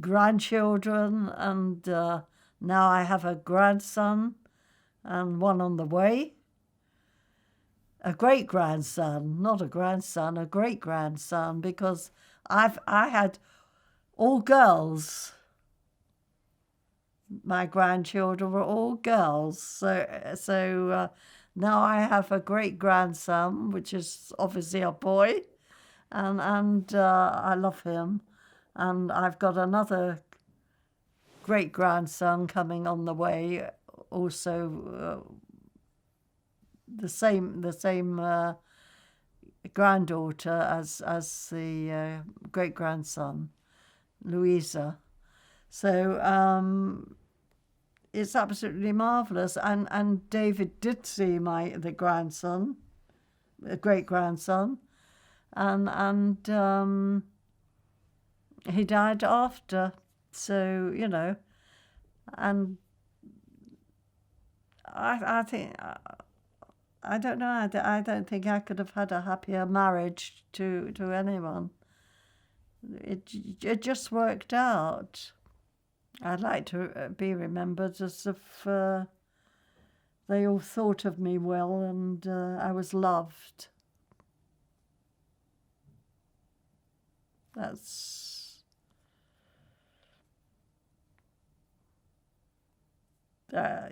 Speaker 1: grandchildren, and Now I have a grandson and one on the way. A great-grandson, not a grandson, a great-grandson, because I had all girls. My grandchildren were all girls. So now I have a great-grandson, which is obviously a boy, and I love him. And I've got another great-grandson coming on the way, also the same granddaughter as the great-grandson, Louisa. So it's absolutely marvellous. And David did see the grandson, the great-grandson, and he died after. So, you know, and I think, I don't know, I don't think I could have had a happier marriage to anyone. It just worked out. I'd like to be remembered as if they all thought of me well and I was loved. That's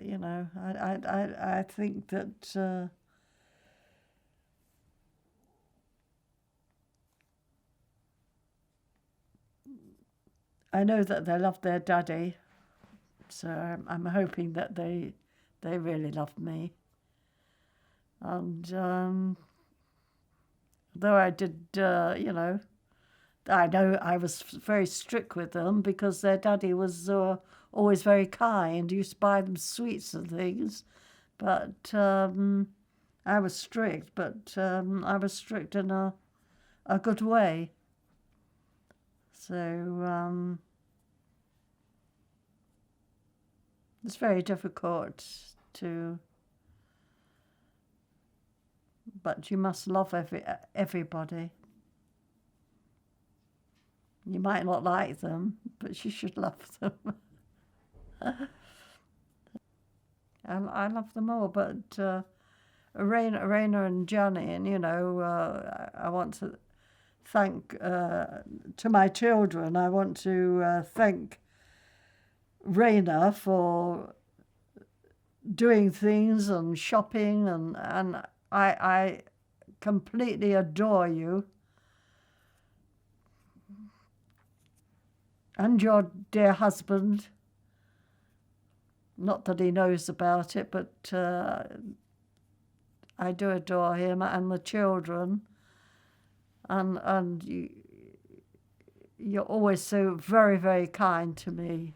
Speaker 1: you know, I think that I know that they love their daddy, so I'm hoping that they really love me. And though I did, you know I was very strict with them because their daddy was always very kind. He used to buy them sweets and things, but I was strict, but I was strict in a good way. So it's very difficult but you must love everybody. You might not like them, but you should love them. I love them all, but Raina and Johnny, and you know, I want to thank to my children. I want to thank Raina for doing things and shopping, and I completely adore you. And your dear husband. Not that he knows about it, but I do adore him and the children. And you're always so very, very kind to me.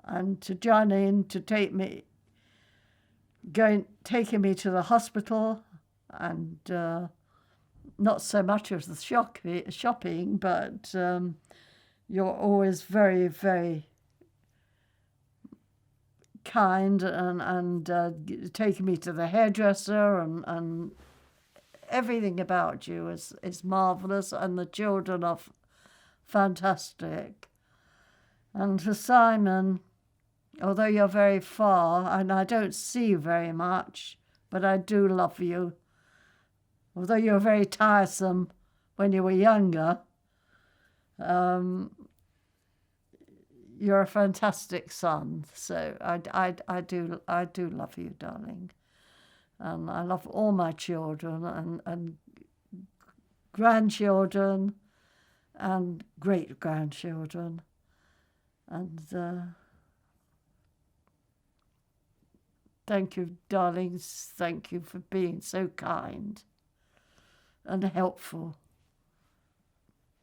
Speaker 1: And to Johnny, and to taking me to the hospital, and not so much of the shopping, but you're always very, very kind, and taking me to the hairdresser, and everything about you is marvellous, and the children are fantastic. And to Simon, although you're very far and I don't see you very much, but I do love you. Although you're very tiresome when you were younger, you're a fantastic son. So I do love you, darling. And I love all my children and grandchildren and great-grandchildren. And thank you, darlings. Thank you for being so kind and helpful.